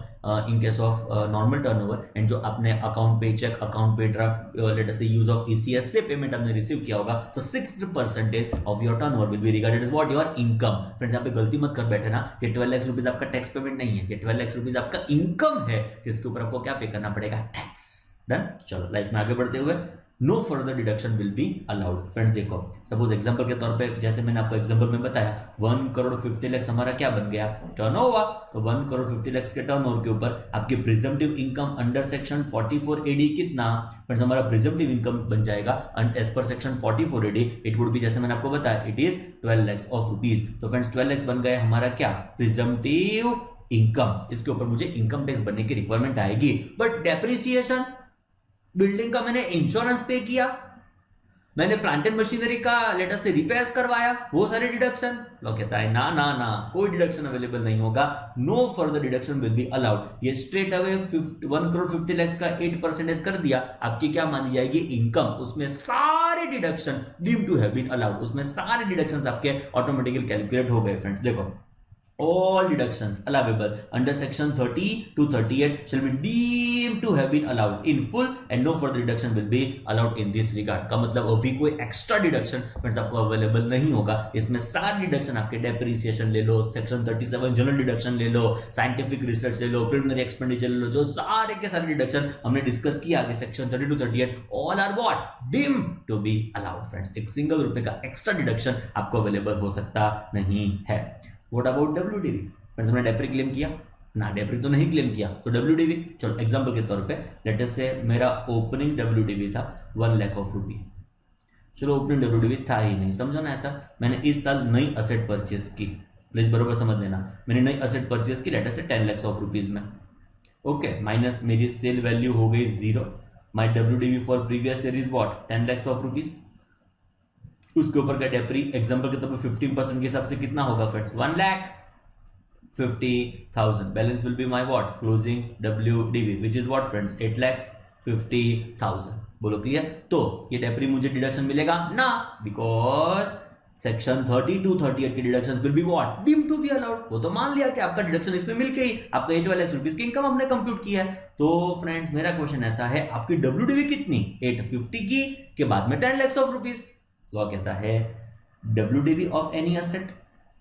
in case of normal turnover, and जो आपने account pay cheque, account pay draft, letter से यूज ऑफ ईसीएस से पेमेंट आपने रिसीव किया होगा, तो 6% of your turnover will be regarded as what, your income. Friends यहाँ पे गलती मत कर बैठे ना कि 12 लाख रुपीज आपका टैक्स पेमेंट नहीं है, कि 12 लाख रुपीज आपका इनकम है, जिसके ऊपर आपको क्या पे करना पड़ेगा, टैक्स। डन। चलो लाइफ में आगे बढ़ते हुए, no further deduction will be allowed. Friends देखो, सपोज एग्जांपल के तौर पे, जैसे मैंने आपको एग्जांपल में बताया 1 करोड़ 50 lakhs हमारा क्या बन गया, टर्नओवर। तो 1 करोड़ 50 lakhs के टर्नओवर के ऊपर आपकी presumptive income under section 44 AD कितना, फ्रेंड्स हमारा प्रिजम्पटिव इनकम बन जाएगा as per section 44 AD, it would be, जैसे मैंने आपको बताया, it is 12 lakhs of rupees. तो फ्रेंड्स 12 lakhs बन गए हमारा क्या, प्रिजम्पटिव इनकम। इसके ऊपर मुझे इनकम टैक्स भरने की रिक्वायरमेंट आएगी। बट डेप्रिसिएशन, बिल्डिंग का मैंने इंश्योरेंस पे किया, मैंने प्लांट एंड मशीनरी का लेटर से रिपेयर्स करवाया, वो सारे डिडक्शन, लोग कहता है ना ना ना, कोई डिडक्शन अवेलेबल नहीं होगा, no further deduction will be allowed. ये स्ट्रेट अवे 1 करोड़ 50 lakhs का 8% कर दिया, आपकी क्या मानी जाएगी, इनकम। उसमें सारे deduction deem to have been allowed, उसमें सारे डिडक्शंस आपके ऑटोमेटिकली कैलकुलेट हो गए। फ्रेंड्स देखो, all deductions allowable under section 30 to 38 shall be deemed to have been allowed in full and no further deduction will be allowed in this regard। का मतलब अभी कोई एक्स्ट्रा डिडक्शन फ्रेंड्स आपको available नहीं होगा। इसमें सारे डिडक्शन आपके डेप्रिसिएशन ले लो, सेक्शन 37 जनरल डिडक्शन ले लो, साइंटिफिक रिसर्च ले लो, प्रिलिमिनरी एक्सपेंडिचर ले लो, जो सारे के सारे डिडक्शन हमने डिस्कस किया आगे section 30 to 38 all are what deemed to be allowed। Friends एक सिंगल रुपए का एक्स्ट्रा डिडक्शन आपको अवेलेबल हो सकता नहीं है। What about WDV? फ्रेंड्स हमने डेप्री क्लेम किया ना, डेप्री तो नहीं क्लेम किया, तो WDV, चलो एग्जांपल के तौर पे लेट अस से मेरा ओपनिंग WDV था 1 लाख ऑफ रुपी। चलो ओपनिंग WDV था ही नहीं, समझो ना ऐसा, मैंने इस साल नई असेट परचेस की, प्लीज बरोबर समझ लेना, मैंने नई असेट परचेस की लेट अस से 10 lakhs ऑफ रुपीज में, ओके, माइनस मेरी सेल वैल्यू हो गई 0, माई WDV for previous year is what 10 lakhs of rupees. उसके ऊपर का डेप्री एग्जांपल के तौर पे 15% के हिसाब से कितना होगा friends, 1,50,000। Balance will be my what, closing WDV which is what friends 8,50,000। बोलो क्लियर। तो ये डेप्री मुझे डिडक्शन मिलेगा ना, बिकॉज सेक्शन 30 to 38 के deductions will be what deemed to be allowed. वो तो मान लिया कि आपका डिडक्शन इसमें मिल गई, आपका 8 लाख रुपीस की इनकम हमने कंप्यूट किया है। तो फ्रेंड्स मेरा क्वेश्चन ऐसा है, आपकी WDV कितनी, 850 की, के बाद में 10 lakhs ऑफ रुपीस। लॉ कहता है WDV of any asset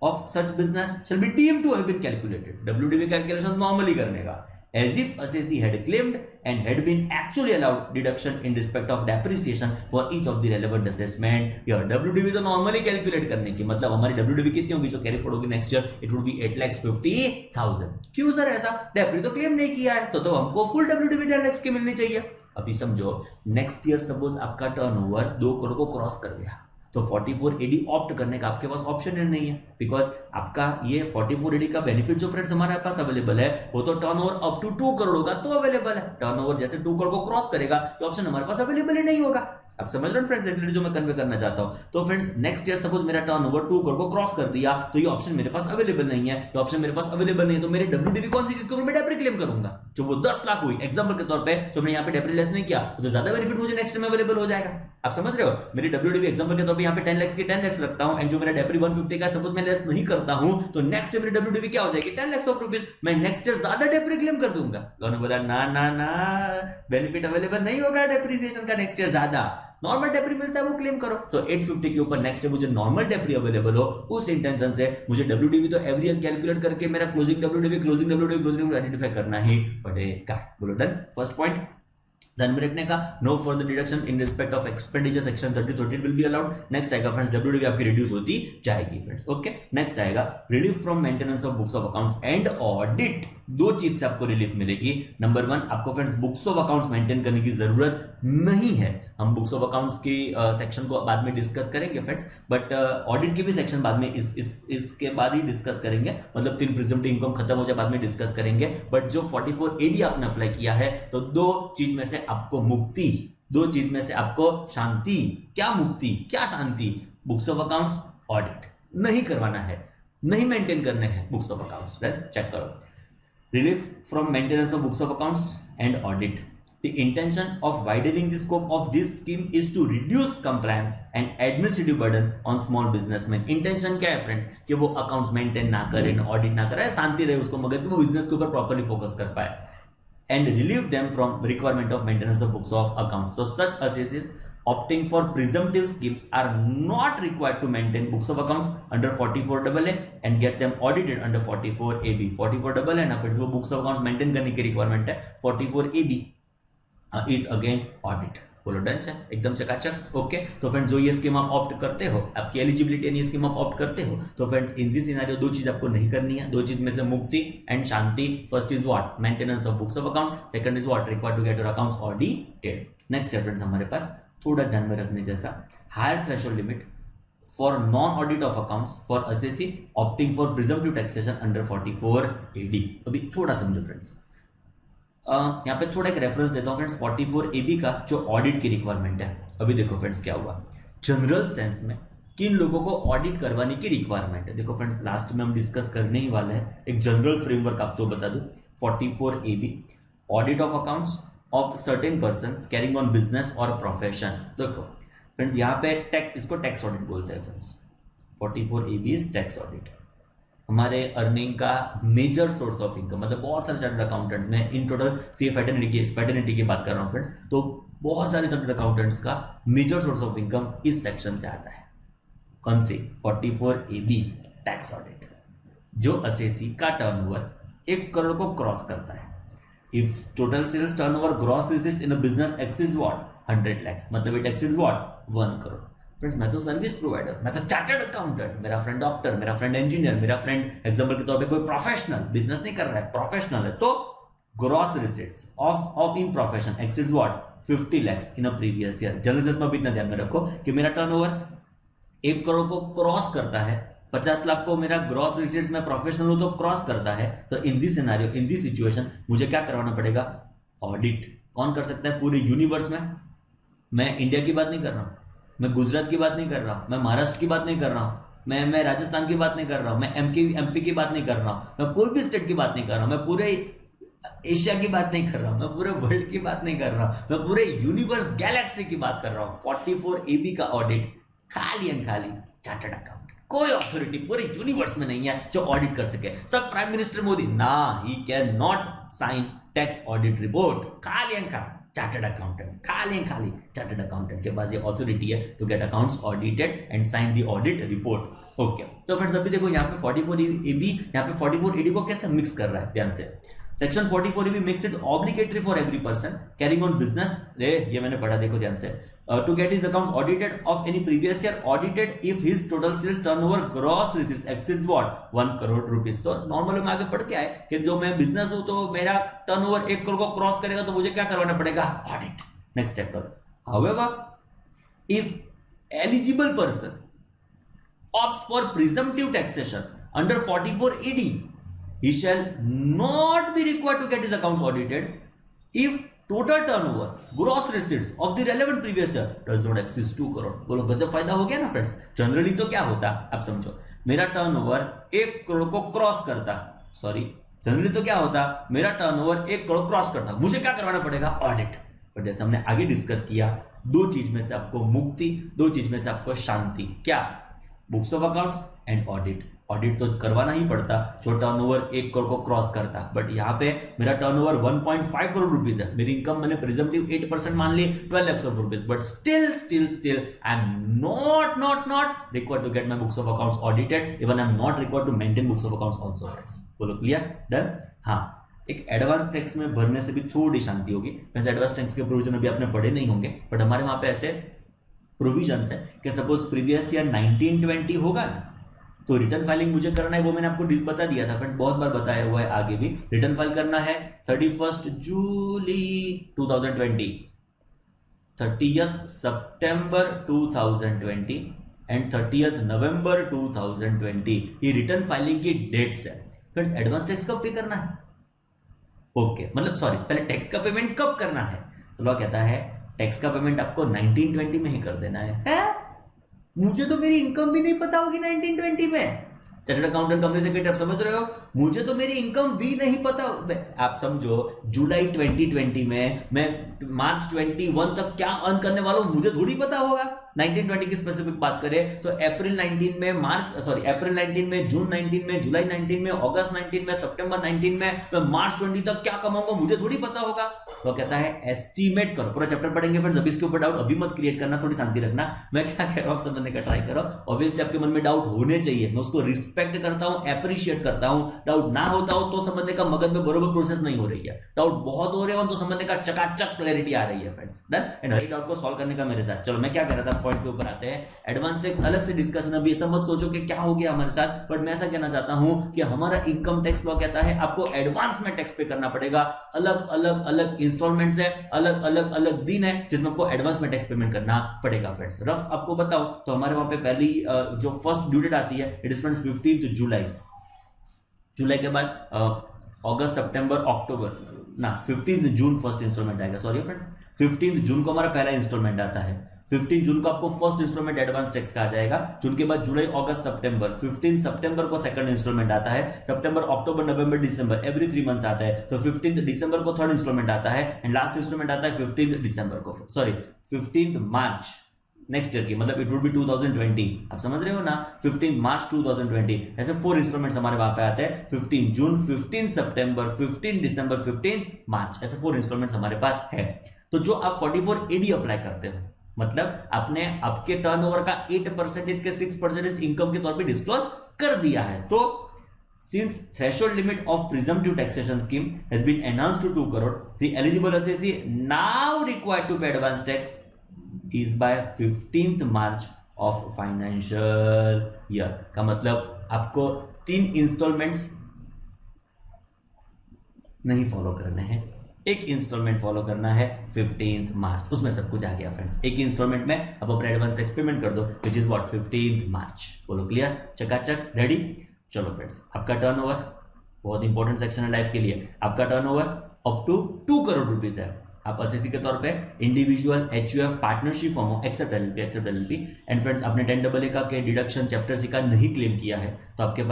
of such business shall be deemed to have been calculated. WDV calculation normally करने का, as if assessee had claimed and had been actually allowed deduction in respect of depreciation for each of the relevant assessment। Your WDV तो normally calculate करने की, मतलब हमारी WDV कितनी होगी जो कैरी फॉरवर्ड होगी next year, it would B 8,50,000। क्यों सर ऐसा, डेप्री तो क्लेम नहीं किया है, तो हमको फुल WDV 10 lakhs की मिलनी चाहिए। अभी समझो, नेक्स्ट ईयर सपोज आपका टर्नओवर 2 करोड़ को क्रॉस कर गया, तो 44 एडी ऑप्ट करने का आपके पास ऑप्शन ही नहीं है, बिकॉज आपका ये 44 एडी का बेनिफिट जो फ्रेंड्स हमारे पास अवेलेबल है वो तो टर्नओवर अप टू 2 करोड़ होगा तो अवेलेबल है। टर्नओवर जैसे 2 करोड़ को क्रॉस करेगा तो ऑप्शन हमारे पास अवेलेबल ही नहीं होगा। आप समझ रहे हो फ्रेंड्स एक्चुअली जो मैं कन्वे करना चाहता हूं। तो फ्रेंड्स नेक्स्ट ईयर सपोज मेरा टर्नओवर 2 करोड़ को क्रॉस कर दिया, तो ये ऑप्शन मेरे पास अवेलेबल नहीं है, ये ऑप्शन मेरे पास अवेलेबल नहीं है, तो मेरे डब्ल्यूडीवी कौन सी चीज करूं, मैं डेप्री क्लेम करूंगा। जो वो 10 लाख हुई एग्जांपल के तौर पे, जो मैंने यहां पे डेप्री लेस नहीं किया तो ज्यादा बेनिफिट मुझे नेक्स्ट में अवेलेबल हो जाएगा। आप समझ रहे हो, मेरी डब्ल्यूडीवी एग्जांपल के तौर पे यहां पे 10 लाख की 10 लाख रखता हूं, एंड जो मेरा डेप्री 150 का सपोज मैं लेस नहीं करता हूं, तो नेक्स्ट मेरी डब्ल्यूडीवी क्या हो जाएगी 10 लाख ऑफ रुपीस, मैं नेक्स्ट ईयर ज्यादा डेप्री क्लेम कर दूंगा। उन्होंने बोला ना ना ना, बेनिफिट अवेलेबल नहीं होगा डेप्रिसिएशन का नेक्स्ट ईयर ज्यादा, नॉर्मल डेप्री मिलता है वो क्लेम करो। तो 850 के ऊपर नेक्स्ट मुझे नॉर्मल डेप्री अवेलेबल हो, उस इंटेंशन से मुझे डब्ल्यूडीवी तो एवरी ईयर कैलकुलेट करके मेरा क्लोजिंग डब्ल्यूडीवी आइडेंटिफाई करना ही पड़ेगा। बोलो डन। फर्स्ट पॉइंट ध्यान में रखने का, no further deduction in respect of expenditure section 30 will be allowed. Next आएगा फ्रेंड्स डब्ल्यूडीवी आपकी रिड्यूस होती जाएगी फ्रेंड्स। ओके, नेक्स्ट आएगा relief from maintenance of books of accounts and audit. दो चीज से आपको रिलीफ मिलेगी। नंबर 1, आपको friends books of accounts maintain करने की जरूरत नहीं है। हम बुक्स ऑफ अकाउंट्स की सेक्शन को बाद में डिस्कस करेंगे फ्रेंड्स, बट ऑडिट की भी सेक्शन बाद में इसके बाद ही डिस्कस करेंगे, मतलब 3 प्रिजम्प्टिव इनकम खत्म हो जाए बाद में डिस्कस करेंगे। बट जो 44AD आपने अप्लाई किया है, तो दो चीज में से आपको मुक्ति, दो चीज में से आपको शांति। क्या मुक्ति क्या शांति? बुक्स ऑफ अकाउंट्स ऑडिट नहीं करवाना है, नहीं मेंटेन करने हैं बुक्स ऑफ अकाउंट्स। चेक करो, relief from maintenance of books of accounts and audit. The intention of widening the scope of this scheme is to reduce compliance and administrative burden on small businessmen. Intention क्या है friends? कि वो accounts maintain ना करे, audit ना करे, शांति रहे उसको मगज में, वो बिजनेस के ऊपर प्रॉपर्ली फोकस कर पाए। And relieve them from requirement of maintenance of books of accounts. So such assesses opting for presumptive scheme are not required to maintain books of accounts under 44AA and get them audited under 44AB. 44AA ना फिर वो books of accounts maintain करने की requirement है, 44AB is again audit. बोलो done है, एकदम चकाचक। ओके, तो फ्रेंड्स जो ये स्कीम आप ऑप्ट करते हो, आपकी एलिजिबिलिटी है, ये स्कीम आप ऑप्ट करते हो, तो फ्रेंड्स इन दिस सिनेरियो दो चीज आपको नहीं करनी है, दो चीज में से मुक्ति एंड शांति। First is what? Maintenance of books of accounts, second is what? Required to get your accounts audited. Next है फ्रेंड्स हमारे पास थोड़ा ध्यान में रखने जैसा, higher threshold limit for non audit of accounts for assessee opting for presumptive taxation under 44AD। अभी थोड़ा समझो फ्रेंड्स, यहाँ पे थोड़ा एक रेफरेंस देता हूँ फ्रेंड्स 44AB का जो ऑडिट की रिक्वायरमेंट है। अभी देखो फ्रेंड्स क्या हुआ, जनरल सेंस में किन लोगों को ऑडिट करवाने की रिक्वायरमेंट है। देखो फ्रेंड्स लास्ट में हम डिस्कस करने ही वाले हैं, एक जनरल फ्रेमवर्क आपको बता दूं। 44AB audit of accounts of certain persons carrying on business और प्रोफेशन। देखो फ्रेंड्स यहाँ पे इसको टैक्स ऑडिट बोलते हैं friends. 44AB is tax audit. हमारे अर्निंग का मेजर सोर्स ऑफ इनकम, मतलब बहुत सारे चार्टर्ड अकाउंटेंट्स में इन टोटल सीए फैटर्निटी की बात कर रहा हूँ फ्रेंड्स, तो बहुत सारे चार्टर्ड अकाउंटेंट्स का मेजर सोर्स ऑफ इनकम इस सेक्शन से आता है। कौन सी? 44AB tax audit. जो असेसी का टर्नओवर 1 करोड़ को क्रॉस करता है, if total sales turnover gross receipts in a business exceeds what? 100 lakh, मतलब it exceeds what? 1 crore. Friends मैं तो सर्विस प्रोवाइडर, मैं तो चार्टर्ड अकाउंटेंट, मेरा फ्रेंड डॉक्टर, मेरा फ्रेंड इंजीनियर, मेरा फ्रेंड एग्जांपल के तौर पे कोई प्रोफेशनल बिजनेस नहीं कर रहा है, प्रोफेशनल है, तो gross receipts of in profession exceeds what? 50 lakh in a previous year. General sales में भी इतना ध्यान में रखो कि मेरा टर्नओवर 1 करोड़ को क्रॉस करता है, 50 लाख को मेरा ग्रॉस रिसीट्स में प्रोफेशनल हूं तो क्रॉस करता है, तो in this scenario, in this situation मुझे क्या करवाना पड़ेगा? ऑडिट। कौन कर सकता है पूरे यूनिवर्स में? मैं इंडिया की बात नहीं कर रहा हूं, मैं गुजरात की बात नहीं कर रहा हूं, मैं महाराष्ट्र की बात नहीं कर रहा हूं, मैं राजस्थान की बात नहीं कर रहा हूं, मैं एमपी की बात नहीं कर रहा हूं, मैं कोई भी स्टेट की बात नहीं कर रहा हूं, मैं पूरे एशिया की बात नहीं कर रहा हूं, मैं पूरे वर्ल्ड की बात नहीं कर रहा हूं, मैं पूरे यूनिवर्स गैलेक्सी की बात कर रहा हूं। 44AB का ऑडिट खाली एंड खाली चार्टर्ड अकाउंटेंट, कोई अथॉरिटी पूरे यूनिवर्स में नहीं है जो ऑडिट कर सके। सब प्राइम मिनिस्टर मोदी ना, he can not sign tax audit report. खाली एंड खाली चार्टर्ड अकाउंटेंट, खाली एंड खाली चार्टर्ड अकाउंटेंट के पास ये ऑथोरिटी है to get accounts audited and sign the audit report. Okay, तो फ्रेंड्स अभी देखो यहाँ पे 44AB, यहाँ पे 44AD को कैसे मिक्स कर रहा है ध्यान से। Section 44AB makes it obligatory for every person carrying on business, ये मैंने पढ़ा, देखो ध्यान से, to get his accounts audited of any previous year, audited if his total sales turnover gross receipts exceeds what? 1 crore rupees। तो normally मैं आगे पढ़ के आए कि जो मैं बिजनेस हूं तो मेरा टर्नओवर 1 करोड़ को क्रॉस करेगा तो मुझे क्या करवाना पड़ेगा? Audit. Next chapter, however if eligible person opts for presumptive taxation under 44AD, he shall not be required to get his accounts audited if total turnover gross receipts of the relevant previous year does not exceed 2 crore. बोलो गजब फायदा हो गया ना friends. Generally तो क्या होता, आप समझो, मेरा टर्नओवर 1 करोड़ को क्रॉस करता, सॉरी जनरली तो क्या होता, मेरा टर्नओवर 1 करोड़ क्रॉस करता, मुझे क्या करवाना पड़ेगा, ऑडिट। पर जैसे हमने आगे डिस्कस किया, दो चीज में से आपको मुक्ति, दो चीज में से आपको शांति, क्या, books of accounts and audit. Audit तो करवाना ही पड़ता जो टर्नओवर 1 करोड़ को क्रॉस करता, बट यहाँ पे मेरा टर्नओवर 1.5 करोड़ रुपीज है, मेरी इनकम मैंने प्रिजम्पटिव 8% मान ली 12 lakhs of rupees, but still I am not required to get my books of accounts audited, even I am not required to maintain books of accounts also. बोलो clear, done. हाँ, एक advance tax में भरने से भी थोड़ी शांति होगी। वैसे एडवांस टैक्स के प्रोविजन अभी आपने पढ़े नहीं होंगे, बट हमारे वहां पे ऐसे प्रोविजंस है कि सपोज प्रीवियस ईयर 1920 होगा ना, तो रिटर्न फाइलिंग मुझे करना है, वो मैंने आपको बता दिया था फ्रेंड्स, बहुत बार बताया हुआ है, आगे भी रिटर्न फाइल करना है 31 जुलाई 2020, 30 सितंबर 2020 एंड 30 नवंबर 2020, ये रिटर्न फाइलिंग की डेट्स है फ्रेंड्स। एडवांस टैक्स कब पे करना है, ओके मतलब सॉरी, पहले टैक्स का पेमेंट कब करना है, तो लॉ कहता है टैक्स का पेमेंट आपको 1920 में ही कर देना है? मुझे तो मेरी इनकम भी नहीं पता होगी 1920 में। चार्टर्ड अकाउंटेंट कंपनी सेक्रेटरी, आप समझ रहे हो, मुझे तो मेरी इनकम भी नहीं पता। आप समझो जुलाई 2020 में मैं मार्च 21 तक क्या अर्न करने वाला हूं, मुझे थोड़ी पता होगा। 1920 की स्पेसिफिक बात करें तो अप्रैल 19 में, अप्रैल 19 में, जून 19 में, जुलाई 19 में, अगस्त 19 में, सितंबर 19 में, मैं मार्च 20 तक क्या कमाऊंगा मुझे थोड़ी पता होगा। तो कहता है एस्टीमेट करो, पूरा चैप्टर पढ़ेंगे फिर, अभी इसके ऊपर डाउट अभी मत क्रिएट करना, थोड़ी शांति रखना। मैं क्या कह रहा हूं, समझने का ट्राई करो। ऑब्वियसली आपके मन में डाउट होने चाहिए, मैं उसको रिस्पेक्ट करता हूं, एप्रिशिएट करता हूं। डाउट ना होता हो तो समझने का मगज में बरोबर प्रोसेस नहीं हो रही है, डाउट बहुत हो रहे हो तो समझने का चकाचक क्लैरिटी आ रही है friends, done. And her doubt को सॉल्व करने का मेरे साथ। चलो मैं क्या कह रहा था, पॉइंट के ऊपर आते हैं। एडवांस टैक्स अलग से डिस्कशन, अभी ऐसा मत सोचो कि क्या हो गया हमारे साथ, बट मैं ऐसा कहना चाहता हूं कि हमारा इनकम टैक्स लॉ कहता है आपको एडवांस में टैक्स पे करना पड़ेगा। अलग इंस्टॉलमेंट्स है, अलग दिन है जिसमें आपको एडवांस में टैक्स पेमेंट करना पड़ेगा फ्रेंड्स। रफ आपको बताओ तो हमारे वहां पे पहली जो फर्स्ट ड्यू डेट आती है इट इज फ्रेंड्स 15 जुलाई। जुलाई के बाद अगस्त, सितंबर, अक्टूबर ना, 15 जून फर्स्ट इंस्टॉलमेंट आएगा, सॉरी फ्रेंड्स, 15 जून को हमारा पहला इंस्टॉलमेंट आता है। 15 जून को आपको फर्स्ट इंस्टॉलमेंट एडवांस टैक्स का आ जाएगा। जून के बाद जुलाई, अगस्त, सितंबर, 15 सितंबर को सेकंड इंस्टॉलमेंट आता है। सितंबर, अक्टूबर, नवंबर, दिसंबर, एवरी 3 मंथ्स आता है। तो 15 दिसंबर को थर्ड इंस्टॉलमेंट आता है एंड लास्ट इंस्टॉलमेंट आता है 15 दिसंबर को, सॉरी 15 मार्च नेक्स्ट ईयर की, मतलब इट वुड बी 2020। आप समझ रहे हो ना, 15 मार्च 2020। ऐसे 4 इंस्टॉलमेंट्स हमारे वहां पे आते हैं, 15 जून, 15 सितंबर, 15 दिसंबर, 15 मार्च, ऐसे 4 इंस्टॉलमेंट्स हमारे पास है। तो जो आप 44 एडी अप्लाई करते हो, मतलब आपने आपके टर्नओवर का 8% के 6% इनकम के तौर पे डिस्क्लोज कर दिया है। तो since threshold limit of presumptive taxation scheme has been enhanced to 2 crore, the eligible assessee now required to pay advance tax is by 15th March of financial year। का मतलब आपको 3 इंस्टॉलमेंट्स नहीं फॉलो करने हैं, एक इंस्टॉलमेंट फॉलो करना है 15th मार्च, उसमें सब कुछ आ गया फ्रेंड्स। एक इंस्टॉलमेंट में आप अपना एडवांस टैक्स पेमेंट कर दो, विच इज व्हाट 15th मार्च। बोलो क्लियर, चकाचक, रेडी। चलो फ्रेंड्स, आपका टर्नओवर बहुत इंपॉर्टेंट सेक्शन है लाइफ के लिए। आपका turnover up to 2 crore rupees है। आप एसएससी के तौर पे इंडिविजुअल, एचयूएफ, पार्टनरशिप फॉर्म हो, एक्सेप्ट एलएलपी एंड फ्रेंड्स आपने 10AA का के डिडक्शन चैप्टर सी का नहीं क्लेम किया है तो आपके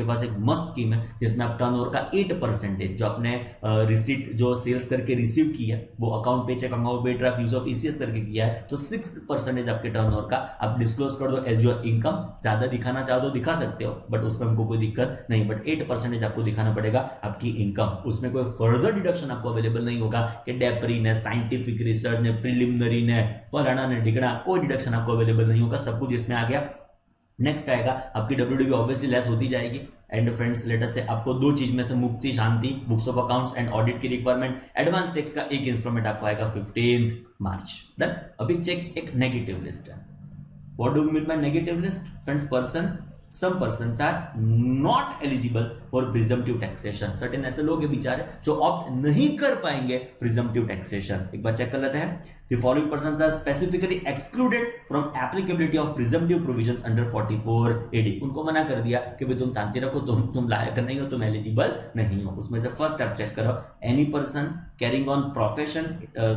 पास एक मस्त स्कीम है जिसमें आप टर्नओवर का 8% जो आपने रिसीट जो सेल्स करके रिसीव किया वो account pay cheque, account pay draft, use of ECS करके किया है तो 6% आपके टर्नओवर का आप डिस्क्लोज कर दो एज योर इनकम। ज्यादा दिखाना चाहो तो दिखा सकते हो बट उसमें हमको कोई दिक्कत नहीं, बट 8% आपको दिखाना पड़ेगा आपकी इनकम। उसमें कोई फर्दर डिडक्शन आपको अवेलेबल नहीं होगा कि डेपरी ने, साइंटिफिक रिसर्च ने, प्रिलिमिनरी ने, फलाना ने, ढिकना, कोई डिडक्शन आपको अवेलेबल नहीं होगा, सब कुछ इसमें आ गया। नेक्स्ट आएगा आपकी WDV ऑब्वियसली लेस होती जाएगी। एंड फ्रेंड्स लेटर से आपको 2 चीज में से मुक्ति, शांति, books of accounts and audit की रिक्वायरमेंट, एडवांस टैक्स का एक इंस्टॉलमेंट आपको आएगा 15th मार्च। डन। अभी चेक एक नेगेटिव लिस्ट है। What do we mean by negative list friends? Person some persons are not eligible for presumptive taxation. Certain ऐसे लोग हैं बेचारे जो ऑप्ट नहीं कर पाएंगे presumptive taxation. एक बार चेक कर लेते हैं. The following persons are specifically excluded from applicability of presumptive provisions under 44 AD. उनको मना कर दिया कि भाई तुम शांति रखो, तुम लायक नहीं हो, तुम एलिजिबल नहीं हो. उसमें से फर्स्ट आप चेक करो, any person carrying on profession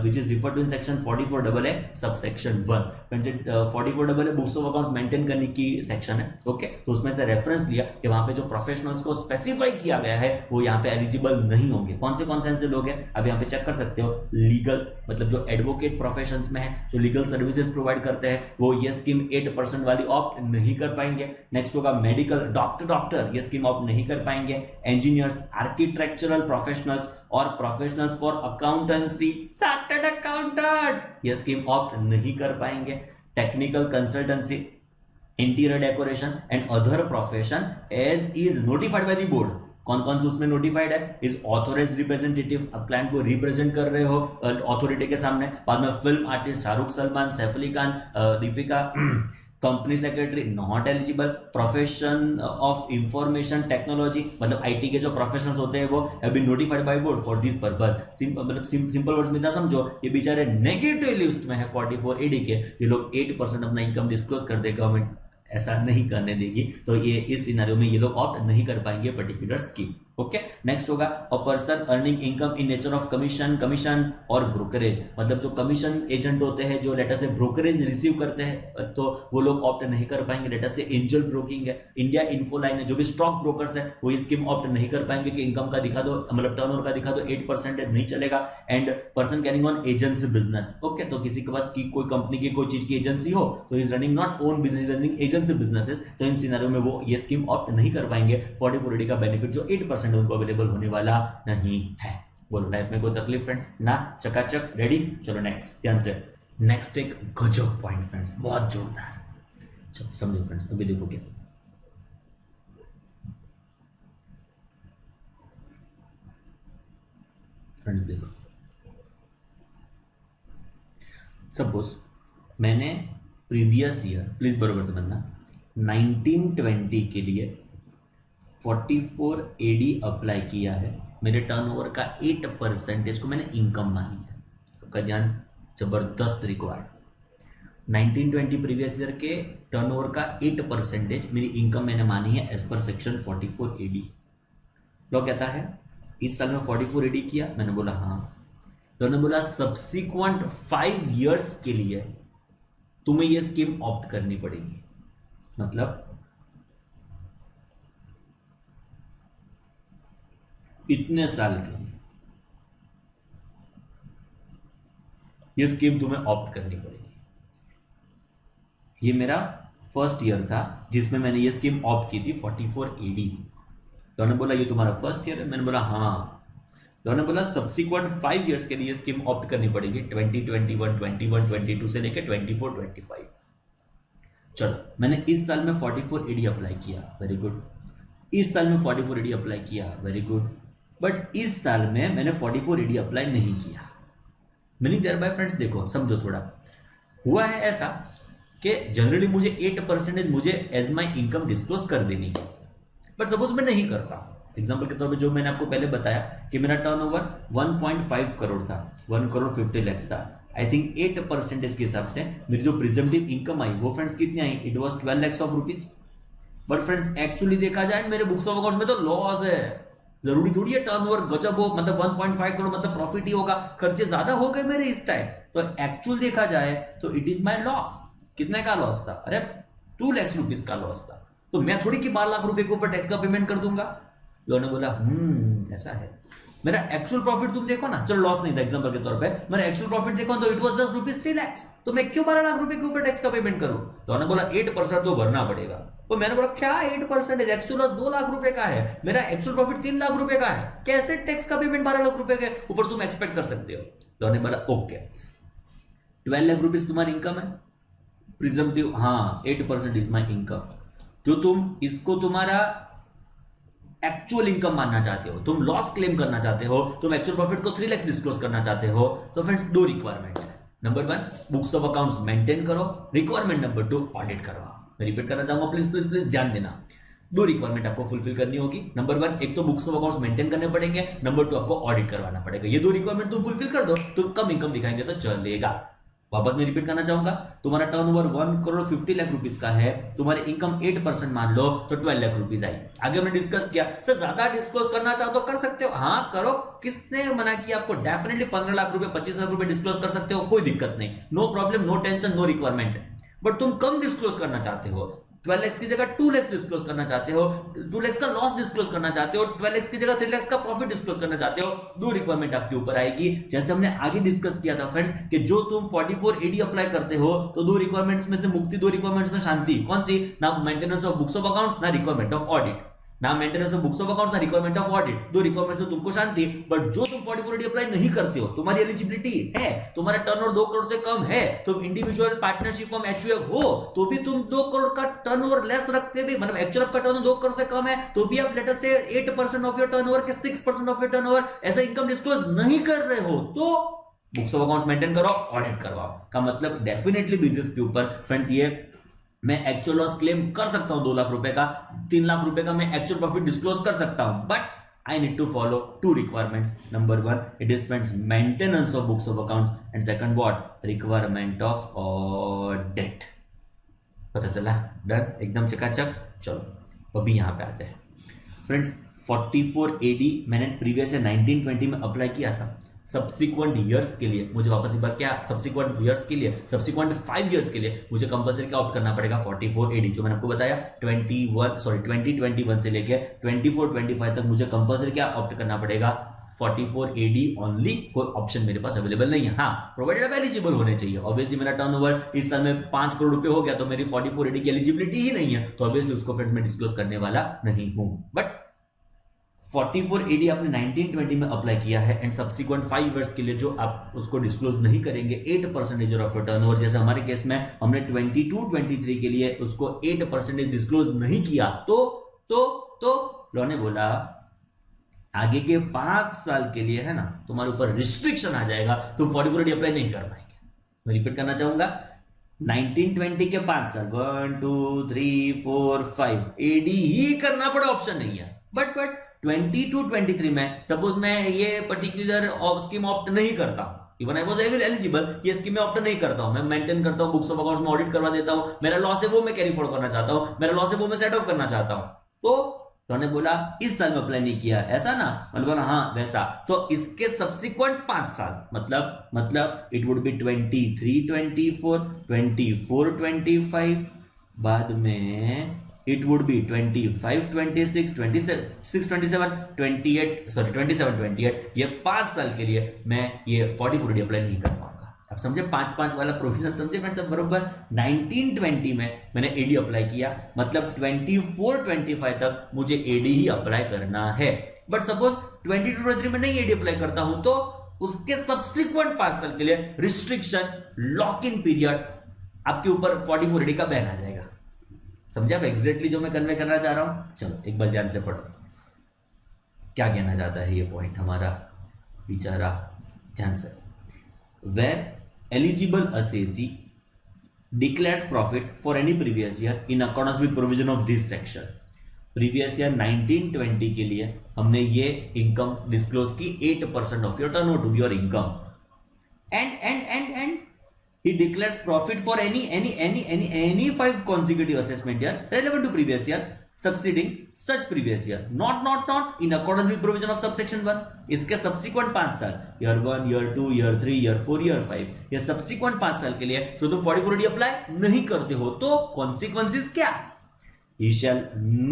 which is referred to in section 44AA subsection 1. 44AA books of accounts maintain करने की सेक्शन है. ओके, तो उसमें से रेफरेंस लिया कि वहां पे जो प्रोफेशनल्स को स्पेसिफाई किया गया है वो यहाँ पे एलिजिबल नहीं होंगे. कौन से ऐसे लोग हैं अब यहाँ पे चेक कर सकते हो. लीगल, मतलब जो एडवोकेट प्रोफेशंस में है, जो लीगल सर्विसेज प्रोवाइड करते हैं, वो ये स्कीम 8% वाली ऑप्ट नहीं कर पाएंगे. नेक्स्ट होगा मेडिकल, डॉक्टर ये स्कीम ऑप्ट नहीं कर पाएंगे. इंजीनियर्स, आर्किटेक्चरल प्रोफेशनल्स और professionals for accountancy, chartered accountant, ये स्कीम ऑप्ट नहीं कर पाएंगे. Technical consultancy, interior decoration and other profession as is notified by the board. कौन से उसमें नोटिफाइड है? Is authorise representative. अब क्लाइंट को रिप्रेजेंट कर रहे हो अथॉरिटी के सामने. बाद में film artist Shahrukh, Salman, Saif Ali Khan, Deepika. Company secretary not eligible. Profession of information technology, मतलब आईटी के जो प्रोफेशंस होते हैं वो have been notified by board for this purpose. मतलब सिंपल वर्ड्स में ना समझो, ये बेचारे नेगेटिव लिस्ट में है 44 AD के. ये लोग 8% अपना इनकम डिस्क्लोज कर दे, गवर्नमेंट ऐसा नहीं करने देगी, तो ये इस सिनेरियो में ये लोग ऑप्ट नहीं कर पाएंगे पर्टिकुलर स्कीम. ओके, नेक्स्ट होगा a person earning income in nature of commission और ब्रोकरेज. मतलब जो कमीशन एजेंट होते हैं, जो लेटर से ब्रोकरेज रिसीव करते हैं, तो वो लोग ऑप्ट नहीं कर पाएंगे. लेटर से एंजल ब्रोकिंग है, इंडिया इन्फो लाइन है, जो भी स्टॉक ब्रोकर्स है वो ये स्कीम ऑप्ट नहीं कर पाएंगे कि इनकम का दिखा दो, मतलब टर्नओवर का दिखा दो, 8% नहीं चलेगा. And person carrying on agency business. Okay, तो किसी के पास कोई कंपनी की कोई चीज की एजेंसी हो, तो is running not own business, running agency businesses, तो इन सिनेरियो में वो ये स्कीम ऑप्ट नहीं कर पाएंगे. 44 AD का बेनिफिट जो 8% उनको अवेलेबल होने वाला नहीं है. बोलो, लाइफ में कोई तकलीफ फ्रेंड्स ना? चकाचक रेडी. चलो नेक्स्ट, ध्यान से. नेक्स्ट एक गजब पॉइंट फ्रेंड्स, बहुत जोरदार. चलो समझो फ्रेंड्स, अभी देखो क्या. फ्रेंड्स देखो, सपोज मैंने प्रीवियस ईयर, प्लीज बरोबर से बनना, 1920 के लिए 44 AD अप्लाई किया है. मेरे टर्नओवर का 8% को मैंने इनकम मानी है. आपका ध्यान जबरदस्त रिक्वायर्ड. 1920 प्रीवियस ईयर के टर्नओवर का 8% मेरी इनकम मैंने मानी है as per section 44 AD. Law कहता है इस साल में 44 AD किया. मैंने बोला हाँ. लॉ ने बोला सब्सिक्वेंट 5 years के लिए तुम्हें यह स्कीम ऑप्ट करनी पड़ेगी. मतलब इतने साल के लिए ये स्कीम तुम्हें ऑप्ट करनी पड़ेगी. ये मेरा फर्स्ट ईयर था जिसमें मैंने ये स्कीम ऑप्ट की थी 44 AD. तो उन्होंने बोला ये तुम्हारा फर्स्ट ईयर है. मैंने बोला हाँ. तो उन्होंने बोला सब्सिक्वेंट 5 years के लिए स्कीम ऑप्ट करनी पड़ेगी, 2021, 21, 22 से लेकर 24, 25. चलो, मैंने इस साल में 44 AD अप्लाई किया, वेरी गुड. इस साल में 44 AD अप्लाई किया, वेरी गुड. बट इस साल में मैंने 44 AD अप्लाई नहीं किया. मीनिंग देयर बाय फ्रेंड्स, देखो समझो थोड़ा. हुआ है ऐसा कि जनरली मुझे 8% मुझे एज माई इनकम डिस्क्लोज कर देनी है, बट सपोज मैं नहीं करता. एग्जाम्पल के तौर पे जो मैंने आपको पहले बताया कि मेरा टर्नओवर 1.5 करोड़ था, 1 करोड़ 50 लाख था. आई थिंक 8% के हिसाब से मेरी जो प्रिजम्पटिव इनकम आई वो फ्रेंड्स कितनी आई? It was 12 lakhs of rupees. But friends actually देखा जाए मेरे बुक्स ऑफ अकाउंट्स में तो लॉस है. जरूरी थोड़ी है टर्नओवर गजब हो, मतलब 1.5 करोड़ मतलब प्रॉफिट ही होगा. खर्चे ज्यादा हो गए मेरे इस टाइम, तो एक्चुअल देखा जाए तो इट इज माई लॉस. कितने का लॉस था? अरे 2 lakhs rupees का लॉस था. तो मैं थोड़ी कि 12 लाख रुपए के ऊपर टैक्स का पेमेंट कर दूंगा. लोगों ने बोला ऐसा है. मेरा एक्चुअल प्रॉफिट तुम देखो ना, चलो लॉस नहीं था एग्जांपल के तौर पे, मेरा एक्चुअल प्रॉफिट देखो तो it was just rupees 3 lakhs. तो मैं क्यों 12 लाख रुपए के ऊपर टैक्स का पेमेंट करूं? तो उन्होंने बोला 8% तो भरना पड़ेगा. तो मैंने बोला क्या 8%? एक्चुअल लॉस 2 लाख रुपए का है, मेरा एक्चुअल प्रॉफिट 3 लाख रुपए का है. कैसे टैक्स का पेमेंट 12 लाख रुपए के ऊपर तुम एक्सपेक्ट कर सकते हो? तो उन्होंने बोला ओके, 12 लाख रुपीज तुम्हारी इनकम है, प्रिजम्पटिव हाँ 8% इज माई इनकम. जो तुम इसको तुम्हारा एक्चुअल इनकम मानना चाहते हो, तुम लॉस क्लेम करना चाहते हो, तुम एक्चुअल प्रॉफिट को 3 lakhs डिस्क्लोज करना चाहते हो, तो फ्रेंड्स 2 रिक्वायरमेंट है. Number 1 books of accounts maintain करो, रिक्वायरमेंट नंबर 2 ऑडिट करवाओ. मैं रिपीट करना चाहूंगा, प्लीज प्लीज प्लीज ध्यान देना। दो रिक्वायरमेंट आपको फुलफिल करनी होगी। नंबर 1, एक तो बुक्स ऑफ अकाउंट्स मेंटेन करने पड़ेंगे। नंबर 2, आपको ऑडिट करवाना पड़ेगा। ये दो रिक्वायरमेंट तुम फुलफिल कर दो तो कम इनकम दिखाएंगे तो चलेगा। वापस मैं रिपीट करना चाहूंगा, तुम्हारा टर्नओवर 1 करोड़ 50 लाख रुपीस का है, तुम्हारी इनकम 8% मान लो तो 12 लाख रुपीस आई। आगे हमने डिस्कस किया, सर ज्यादा डिस्क्लोज करना चाहो तो कर सकते हो, हाँ करो, किसने मना किया आपको? डेफिनेटली 15 लाख रुपए 25 लाख रुपए डिस्क्लोज कर सकते हो, कोई दिक्कत नहीं, no problem, no tension, no requirement. But तुम कम डिस्क्लोज करना चाहते हो, 12 लाख की जगह 2 लाख डिस्क्लोज करना चाहते हो, 2 लाख का लॉस डिस्क्लोज करना चाहते हो, 12 लाख की जगह 3 लाख का प्रॉफिट डिस्क्लोज करना चाहते हो, दो रिक्वायरमेंट आपके ऊपर आएगी। जैसे हमने आगे डिस्कस किया था फ्रेंड्स कि जो तुम 44AD अप्लाई करते हो तो दो रिक्वायरमेंट्स में से मुक्ति, दो रिक्वायरमेंट्स में शांति। कौन सी? ना maintenance of books of accounts, ना रिक्वायरमेंट ऑफ ऑडिट। ना maintenance of books of accounts, ना रिक्वायरमेंट ऑफ ऑडिट, दो रिक्वायरमेंट्स से तुमको शांति। बट जो तुम 44AD अप्लाई नहीं करते हो, तुम्हारी एलिजिबिलिटी है, तुम्हारा टर्नओवर 2 करोड़ से कम है, तुम इंडिविजुअल पार्टनरशिप फॉर्म HUF हो, तो भी तुम 2 करोड़ का टर्नओवर लेस रखते भी, मतलब एक्चुअल आपका टर्नओवर 2 करोड़ से कम है, तो भी आप लेटर से 8% ऑफ योर टर्नओवर के 6% ऑफ योर टर्नओवर ऐसा इनकम डिस्क्लोज नहीं कर रहे हो, तो बुक्स ऑफ अकाउंट्स मेंटेन करो, ऑडिट करवाओ। का मतलब डेफिनेटली बिजनेस के ऊपर फ्रेंड्स ये मैं एक्चुअल लॉस क्लेम कर सकता हूं 2 लाख रुपए का, 3 लाख रुपए का मैं एक्चुअल प्रॉफिट डिस्क्लोज कर सकता हूं, but I need to follow 2 requirements. Number 1, it is spends maintenance of books of accounts, and second what? Requirement of audit. पता चला? डन, एकदम चकाचक। चलो अभी यहाँ पे आते हैं फ्रेंड्स। 44AD मैंने प्रीवियस 1920 में अप्लाई किया था। सब्सिक्वेंट ईयर्स के लिए मुझे वापस एक बार क्या, सब्सिक्वेंट ईयर्स के लिए, सब्सिक्वेंट 5 ईयर्स के लिए मुझे कंपलसरी क्या ऑप्ट करना पड़ेगा? 44AD, जो मैंने आपको बताया 2021 से लेके 24-25 तक मुझे कंपलसरी क्या ऑप्ट करना पड़ेगा? 44AD only. कोई ऑप्शन मेरे पास अवेलेबल नहीं है, हाँ प्रोवाइडेड आप एलिजिबल होने चाहिए। ऑब्वियसली मेरा टर्नओवर इस साल में 5 करोड़ रुपए हो गया तो मेरी 44AD की एलिजिबिलिटी ही नहीं है, तो ऑब्वियसली उसको फ्रेंड्स मैं डिस्क्लोज करने वाला नहीं हूं। बट 44AD आपने 1920 में अप्लाई किया है एंड सब्सिक्वेंट 5 इयर्स के लिए जो आप उसको डिस्क्लोज नहीं करेंगे 8% ऑफ योर टर्नओवर, जैसे हमारे केस में हमने 22-23 के लिए उसको 8% डिस्क्लोज नहीं किया, तो लॉ ने बोला आगे के 5 साल के लिए है ना तुम्हारे ऊपर रिस्ट्रिक्शन आ जाएगा, तुम 44AD अप्लाई नहीं कर पाएंगे। मैं रिपीट करना चाहूंगा, 1920 के 5 साल 1 2 3 4 5 AD ही करना पड़े, ऑप्शन नहीं है। बट 22-23 में सपोज मैं ये पर्टिकुलर स्कीम ऑप्ट नहीं करता, इवन आई वाज एलिजिबल, ये स्कीम में ऑप्ट नहीं करता हूं, मैं मेंटेन करता हूं, बुक्स ऑफ अकाउंट्स में ऑडिट करवा देता हूं, मेरा लॉस है वो मैं कैरी फॉरवर्ड करना चाहता हूं, मेरा लॉस है वो मैं सेट ऑफ करना चाहता हूं, तो उन्होंने बोला इस साल में अप्लाई नहीं किया, ऐसा ना, मतलब हाँ वैसा, तो इसके सब्सिक्वेंट 5 साल मतलब इट वुड बी 23-24 24-25, बाद में it would be 25-26 27-28 ये 5 साल के लिए मैं ये 44AD अप्लाई नहीं कर पाऊंगा। अब समझे 5-5 वाला प्रोविजन समझे फ्रेंड्स। सब बरोबर 1920 में मैंने AD अप्लाई किया, मतलब 24-25 तक मुझे AD ही अप्लाई करना है। बट सपोज 22-23 में नहीं AD अप्लाई करता हूं तो उसके सब्सिक्वेंट 5 साल के लिए रिस्ट्रिक्शन, लॉक इन पीरियड, आपके ऊपर 44AD का बैन आ जाएगा। समझे आप एग्जैक्टली जो मैं कन्वे करना चाह रहा हूं? चलो एक बार ध्यान से पढ़ो क्या कहना चाहता है ये पॉइंट हमारा बेचारा, ध्यान से। Where eligible assessee declares profit for any previous year in accordance with provision of this section. Previous year 1920 के लिए हमने ये इनकम डिस्क्लोज की 8% of your turnover to be your income, and he declares profit for any 5 consecutive assessment year relevant to previous year succeeding such previous year, not in accordance with provision of subsection 1। इसके subsequent 5 साल, year 1 year 2 year 3 year 4 year 5, ये subsequent 5 साल के लिए जो तुम 44AD apply नहीं करते हो तो consequences क्या? He shall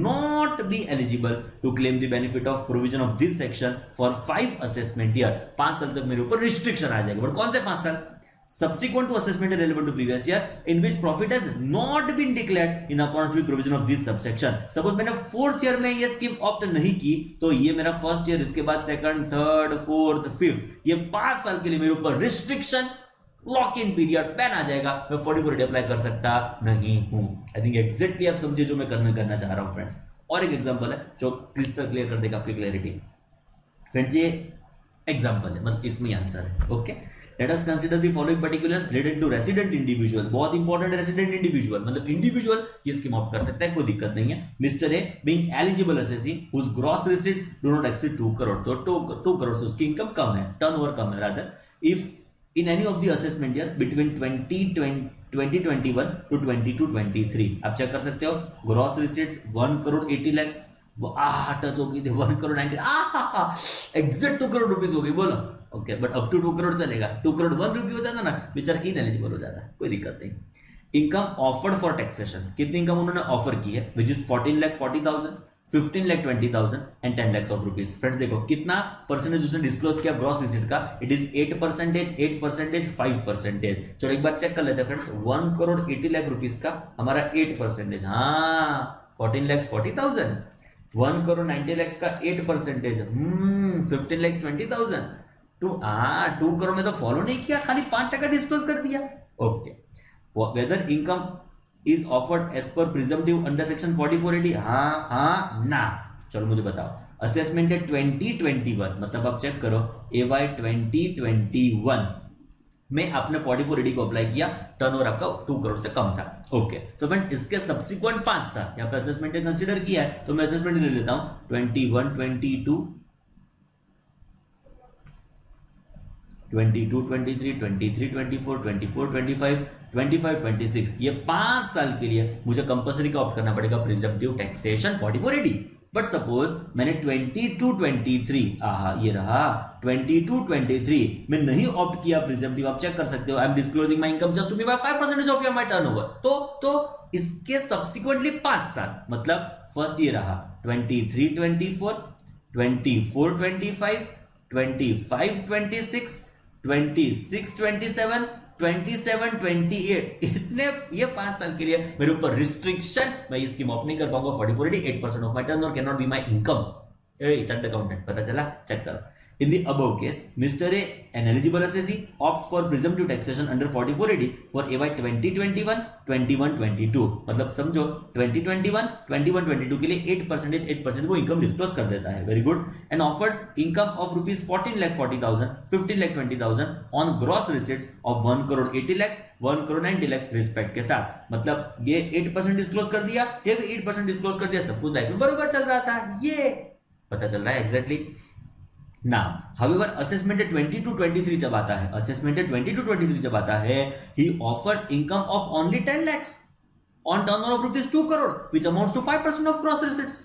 not be eligible to claim the benefit of provision of this section for 5 assessment year। 5 साल तक मेरे ऊपर रिस्ट्रिक्शन आ जाएगा। बट कौन से 5 साल? Subsequent to assessment relevant to previous year in which profit has not been declared in accordance with provision of this subsection। Suppose मैंने 4th year में ये स्कीम ऑप्ट नहीं की तो ये मेरा 1st ईयर, इसके बाद 2nd 3rd 4th 5th, ये 5 साल के लिए मेरे ऊपर restriction, lock in period, ban आ जाएगा, मैं 44AD अप्लाई कर सकता नहीं हूं। आई थिंक एग्जैक्टली आप समझे जो मैं करना चाह रहा हूं फ्रेंड्स। और एक एग्जांपल है जो क्रिस्टल क्लियर कर देगा आपकी क्लैरिटी। फ्रेंड्स ये एग्जांपल है, मतलब इसमें आंसर है। Okay let us consider the following particulars related to resident individual, बहुत इंपॉर्टेंट है रेसिडेंट इंडिविजुअल, मतलब इंडिविजुअल ये स्कीम ऑप्ट कर सकता है, कोई दिक्कत नहीं है। Mister A being eligible SSC whose gross receipts do not exceed 2 crore, तो 2 करोड़ से उसकी इनकम कम है, टर्नओवर कम है rather, if in any of the assessment year between 2021 to 22-23 आप चेक कर सकते हो, ग्रॉस रिसीट्स 1 करोड़ 80 lakhs, वो टच हो गई थी 1 करोड़ 90, एग्जैक्ट 2 करोड़ रुपीस हो गई, बोलो okay, but up to 2 crore चलेगा, 2 करोड़ 1 रुपये हो जाता ना, बेचारा इनएलिजिबल हो जाता है, कोई दिक्कत नहीं। इनकम ऑफर्ड फॉर टैक्सेशन, कितनी इनकम उन्होंने ऑफर की है, which is 14,40,000, 15,20,000 and 10 lakhs of rupees. Friends देखो कितना परसेंटेज उसने डिस्क्लोज किया ग्रॉस रिसीट का, इट इज 8%, 8%, 5%। चलो एक बार चेक कर लेते हैं फ्रेंड्स, 1 करोड़ 80 लाख रुपीज का हमारा 8%, हाँ 14,40,000, 1 करोड़ 90 lakhs का 8%, 15,20,000, 2 करोड़ में तो फॉलो नहीं किया, खाली 5% डिस्क्लोज कर दिया, okay. Whether income is offered as per presumptive under section 4480, हाँ ना, चलो मुझे बताओ। असेसमेंट है 2021, मतलब आप चेक करो AY 2021 में आपने 4480 को अप्लाई किया, टर्नओवर आपका 2 करोड़ से कम था, ओके। तो फ्रेंड्स इसके सब्सिक्वेंट 5 साल यहाँ पे असेसमेंट कंसीडर किया है, तो मैं असेसमेंट ले लेता हूं 21, 22, 22, 23, 23, 24, 24, 25, 25, 26, ये 5 साल के लिए मुझे कंपल्सरी का ऑप्ट करना पड़ेगा प्रिजम्पटिव टैक्सेशन 4480। बट सपोज मैंने 22, 23, ये रहा 22, 23 में नहीं ऑप्ट किया प्रिजम्पटिव, आप चेक कर सकते हो, I am disclosing my income just to be by 5% of your my turnover, तो इसके सब्सिक्वेंटली 5 साल, मतलब फर्स्ट ये रहा 23, 24, 24, 25, 25, 26, 26, 27, 27, 28, इतने ये 5 साल के लिए मेरे ऊपर रिस्ट्रिक्शन, मैं ये स्कीम ऑप्ट नहीं कर पाऊंगा 4480, 8% of my turnover can not be my income. Chartered accountant पता चला, चेक करो। In the above case, Mr. A, an eligible assessee, opts for presumptive taxation under 4480 for AY 2021, 21-22, मतलब समझो 2021, 21-22 के लिए 8% वो इनकम डिस्क्लोज कर देता है, very good, and offers income of rupees 14,40,000, 15,20,000 on gross receipts of 1 crore 80 lakhs, 1 crore 90 lakhs respect के साथ, मतलब ये 8% डिस्क्लोज कर दिया, ये भी 8% डिस्क्लोज कर दिया, सब कुछ लाइफ में बरोबर चल रहा था, ये पता चल रहा है एग्जैक्टली। Now, however, assessment 20-23 जब आता है, assessment 20-23 जब आता है, he offers income of only 10 lakhs on turnover of rupees 2 crore, which amounts to 5% of gross receipts.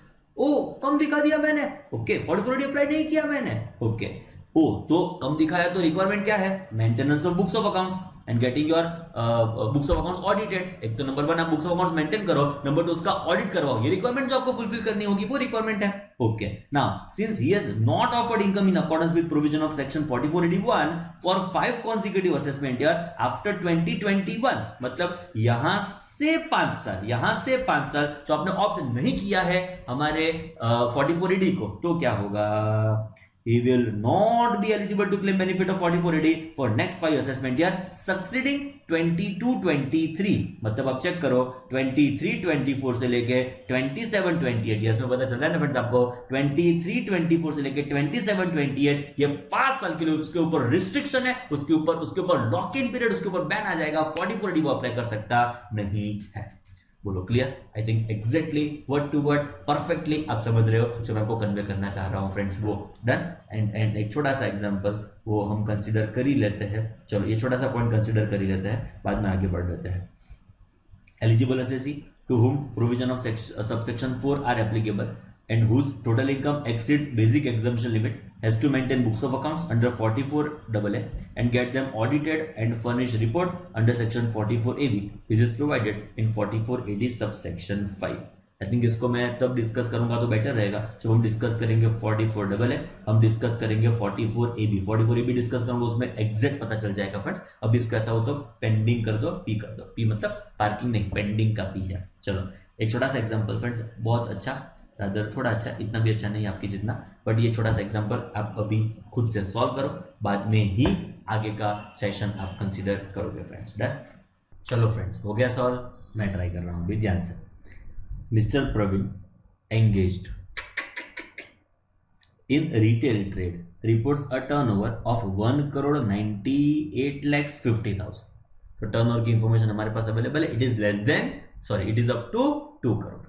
कम दिखा दिया मैंने, ओके, 4480 अप्लाई नहीं किया मैंने, ओके। तो कम दिखाया तो रिक्वायरमेंट क्या है, maintenance of books of accounts and getting your books of accounts audited. एक तो नंबर 1 आप बुक्स ऑफ अकाउंट्स मेंटेन करो, नंबर 2 उसका ऑडिट करवाओ, ये रिक्वायरमेंट जो आपको फुलफिल करनी होगी वो रिक्वायरमेंट है, okay. Now since he has not offered income in accordance with provision of section 4481 for 5 consecutive assessment year after 2021, मतलब यहां से 5 साल जो आपने ऑप्ट नहीं किया है हमारे 4480 को, तो क्या होगा, he will not be eligible to claim benefit of 4480 for next 5 assessment year succeeding 22-23, मतलब आप चेक करो 23-24 से लेके 27-28, इसमें पता चल रहा है ना फ्रेंड्स आपको, 23-24 से लेके 27-28 ये 5 साल के लिए उसके ऊपर रिस्ट्रिक्शन है, उसके ऊपर लॉक इन पीरियड, उसके ऊपर बैन आ जाएगा, 4480 वो अप्लाई कर सकता नहीं है। बोलो clear, I think exactly word to word perfectly आप समझ रहे हो जो मैं आपको कन्वे करना चाह रहा हूं फ्रेंड्स, वो डन। एंड एक छोटा सा एग्जांपल वो हम कंसीडर कर ही लेते हैं, चलो ये छोटा सा पॉइंट कंसीडर कर ही लेते हैं, बाद में आगे बढ़ लेते हैं। Eligible assessee to whom provision of subsection 4 are applicable and whose total income exceeds basic exemption limit has to maintain books of accounts under 44AA and get them audited and furnish report under section 44AB, which is provided in 44AD subsection 5. I think इसको मैं तब discuss करूंगा तो better रहेगा जब हम discuss करेंगे 44AA, हम डिस्कस करेंगे 44AB, 44AB डिस्कस करूंगा, उसमें एग्जैक्ट पता चल जाएगा फ्रेंड्स। अभी इसको ऐसा हो तो पेंडिंग कर दो, पी कर दो, पी मतलब पार्किंग नहीं, पेंडिंग का पी है। चलो एक छोटा सा एग्जाम्पल फ्रेंड्स, बहुत अच्छा, थोड़ा अच्छा, इतना भी अच्छा नहीं आपकी जितना, बट ये छोटा सा एग्जांपल आप अभी खुद से सॉल्व करो, बाद में ही आगे का सेशन आप कंसीडर करोगे फ्रेंड्स, डन। चलो फ्रेंड्स हो गया सॉल्व, मैं ट्राई कर रहा हूँ ध्यान से। Mister Praveen engaged in retail trade reports a turnover of 1,98,50,000. तो टर्नओवर की इंफॉर्मेशन हमारे पास अवेलेबल है. It is less than it is up to 2 crore.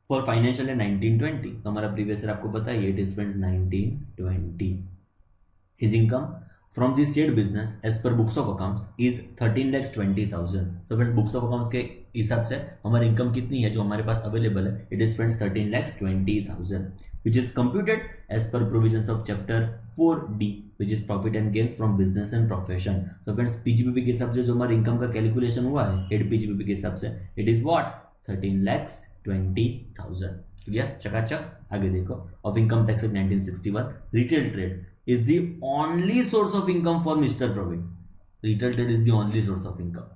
For financial है 1920, तो हमारा प्रीवियस ईयर आपको पता है it is friends 1920. His income from this share business as per books of accounts is 13,20,000. तो फ्रेंड्स बुक्स ऑफ अकाउंट्स के हिसाब से हमारी इनकम कितनी है जो हमारे पास अवेलेबल है, it is friends 13,20,000, which is computed as per provisions of chapter 4D, which is profit and gains from business and profession. So friends, PGBP के हिसाब से जो हमारा इनकम का कैलकुलेशन हुआ है 8 PGBP के हिसाब से, it is what 13,20,000. क्लियर, चकाचक. आगे देखो, of income tax act 1961, retail trade is the only source of income for Mr. Praveen. Retail trade is the only source of income.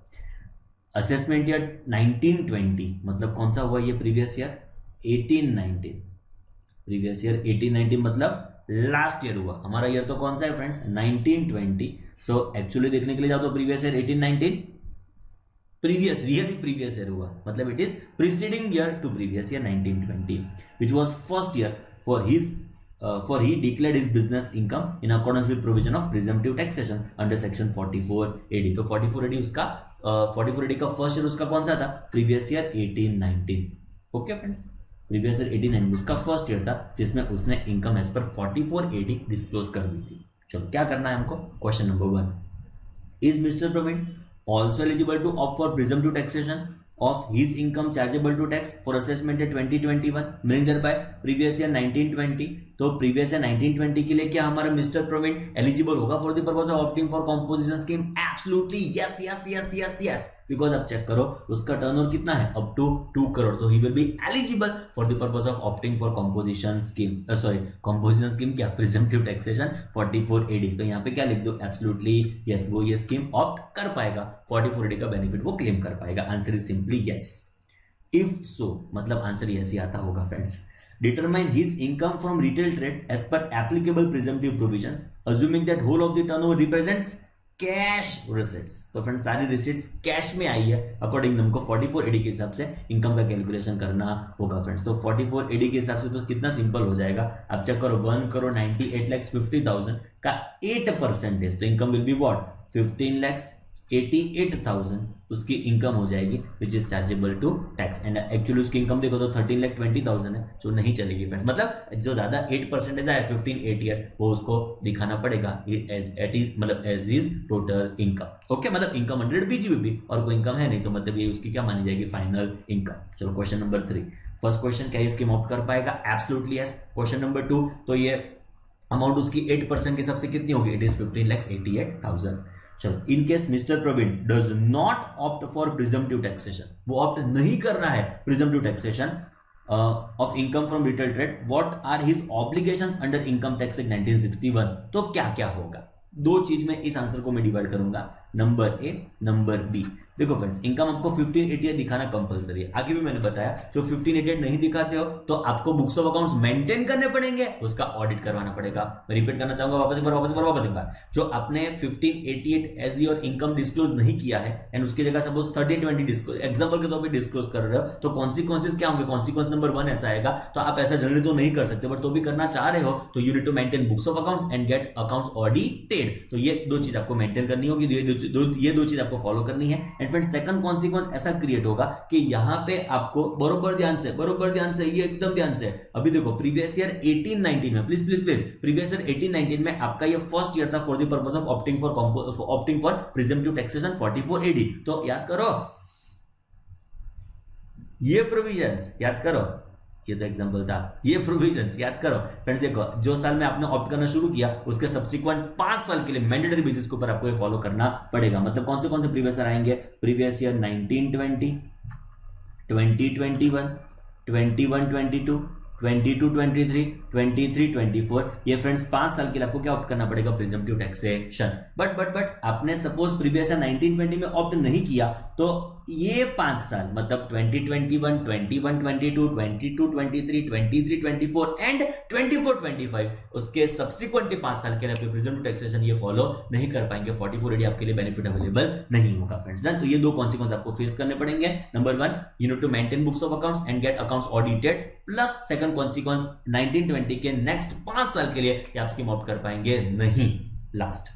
Assessment year 1920, मतलब कौन सा हुआ ये प्रीवियस ईयर 1819. प्रीवियस ईयर 1819 मतलब last year हुआ. हमारा year तो कौन सा है फ्रेंड्स 1920. सो एक्चुअली देखने के लिए जाओ तो previous year 1819 previous really previous year हुआ, मतलब it is preceding year to previous year 1920, which was first year for he declared his business income in accordance with provision of presumptive taxation under section 44AD. तो 44AD उसका 44AD का first year उसका कौन सा था, previous year 1819. Okay friends, previous year 1819 उसका first year था जिसमें उसने income as per 44AD disclose कर दी थी. चलो क्या करना है हमको. Question number 1, is mister Praveen also eligible to opt for presumptive taxation of his income chargeable to tax for assessment year 2021, meaning thereby previous year 1920. तो previous year 1920 के लिए क्या हमारा मिस्टर प्रवीण एलिजिबल होगा for the purpose of opting for composition scheme? Absolutely yes yes yes yes yes, because अब check करो उसका turnover कितना है, अप टू 2 करोड़. तो he will be eligible for the purpose of opting for composition scheme. Composition scheme क्या, presumptive taxation 44AD. तो यहाँ पे क्या लिख दो, एब्सोल्युटली यस, वो ये स्कीम ऑप्ट कर पाएगा, 44AD का बेनिफिट वो क्लेम कर पाएगा. Answer is simply yes. If so मतलब आंसर यस ही आता होगा friends. Determine his income from retail trade as per applicable presumptive provisions, assuming that whole of the turnover represents cash receipts. तो friends सारी receipts cash में आई है, according हमको 44AD के हिसाब से इनकम का कैलकुलेशन करना होगा फ्रेंड्स. तो 44AD के हिसाब से तो कितना सिंपल हो जाएगा. आप चेक करो 1,98,50,000 का 8%, तो इनकम विल बी व्हाट 15,88,000 उसकी इनकम हो जाएगी, which is chargeable to tax. And actually उसकी इनकम देखो तो 13,20,000 है, जो नहीं चलेगी फ्रेंड्स. मतलब जो ज्यादा 8% है 15,88 वो उसको दिखाना पड़ेगा मतलब as is total income. Okay, मतलब इनकम 100 PGBP और कोई इनकम है नहीं, तो मतलब ये उसकी क्या मानी जाएगी, फाइनल इनकम. चलो क्वेश्चन नंबर 3. फर्स्ट क्वेश्चन क्या स्कीम ऑप्ट कर पाएगा, एब्सोल्युटली यस. क्वेश्चन नंबर 2, तो ये अमाउंट उसकी 8% के हिसाब से कितनी होगी, इट इज 15,88,000. चलो, in case mister Praveen does not opt for presumptive taxation, वो ऑप्ट नहीं कर रहा है presumptive taxation of income from retail trade, what are his obligations under income tax act 1961. तो क्या क्या होगा, 2 चीज में इस आंसर को मैं डिवाइड करूंगा, नंबर ए नंबर बी. देखो फ्रेंड्स, इनकम आपको 1588 दिखाना कंपलसरी है. आगे भी मैंने बताया जो 1588 नहीं दिखाते हो तो आपको बुक्स ऑफ अकाउंट्स मेंटेन करने पड़ेंगे, उसका ऑडिट करवाना पड़ेगा. मैं रिपीट करना चाहूंगा वापस एक बार. जो आपने 1588 एज योर इनकम डिस्क्लोज नहीं किया है एंड उसकी जगह सपोज 1320 डिस्क्लोज एग्जांपल के तौर पे डिस्क्लोज कर रहे हो, तो कॉन्सिक्वेंसेस क्या होंगे, कॉन्सिक्वेंस नंबर 1 ऐसा आएगा. तो आप ऐसा जनरली तो नहीं कर सकते, बट तो भी करना चाह रहे हो तो you need to maintain books of accounts and get accounts audited. तो ये 2 चीज आपको मेंटेन करनी होगी, ये दो चीज आपको फॉलो करनी है. एंड फ्रेंड्स सेकंड कॉन्सिक्वेंस ऐसा क्रिएट होगा कि यहां पे आपको बरोबर ध्यान से ये एकदम ध्यान से, अभी देखो प्रीवियस ईयर 1819 में प्लीज प्रीवियस ईयर 1819 में आपका ये फर्स्ट ईयर था for the purpose of opting for presumptive taxation 44AD. तो याद करो ये प्रोविजंस, याद करो, ये तो एग्जांपल था, ये प्रोविजंस याद करो फ्रेंड्स. देखो जो साल में आपने ऑप्ट करना शुरू किया उसके सब्सिक्वेंट 5 साल के लिए मैंडेटरी बेसिस के ऊपर आपको ये फॉलो करना पड़ेगा. मतलब कौन से प्रीवियस ईयर आएंगे, प्रीवियस ईयर 1920, 2021, 21-22, 22-23, 23-24, ये फ्रेंड्स 5 साल के लिए आपको क्या ऑप्ट करना पड़ेगा, प्रिजम्पटिव टैक्सेशन. बट आपने सपोज प्रीवियस ईयर 1920 में ऑप्ट नहीं किया तो ये 5 साल मतलब 2021, 21-22, 22-23, 23-24 एंड 24-25 उसके सब्सिक्वेंट 5 साल के लिए आपके प्रिजम्पटिव टैक्सेशन ये फॉलो नहीं कर पाएंगे. 44AD आपके लिए बेनिफिट अवेलेबल नहीं होगा फ्रेंड्स. तो ये 2 कॉन्सिक्वेंस आपको फेस करने पड़ेंगे. Number 1, you need to maintain books of accounts and get accounts audited, plus second taken consequence 1920 के नेक्स्ट 5 साल के लिए क्या आप स्कीम ऑप्ट कर पाएंगे? नहीं। Last,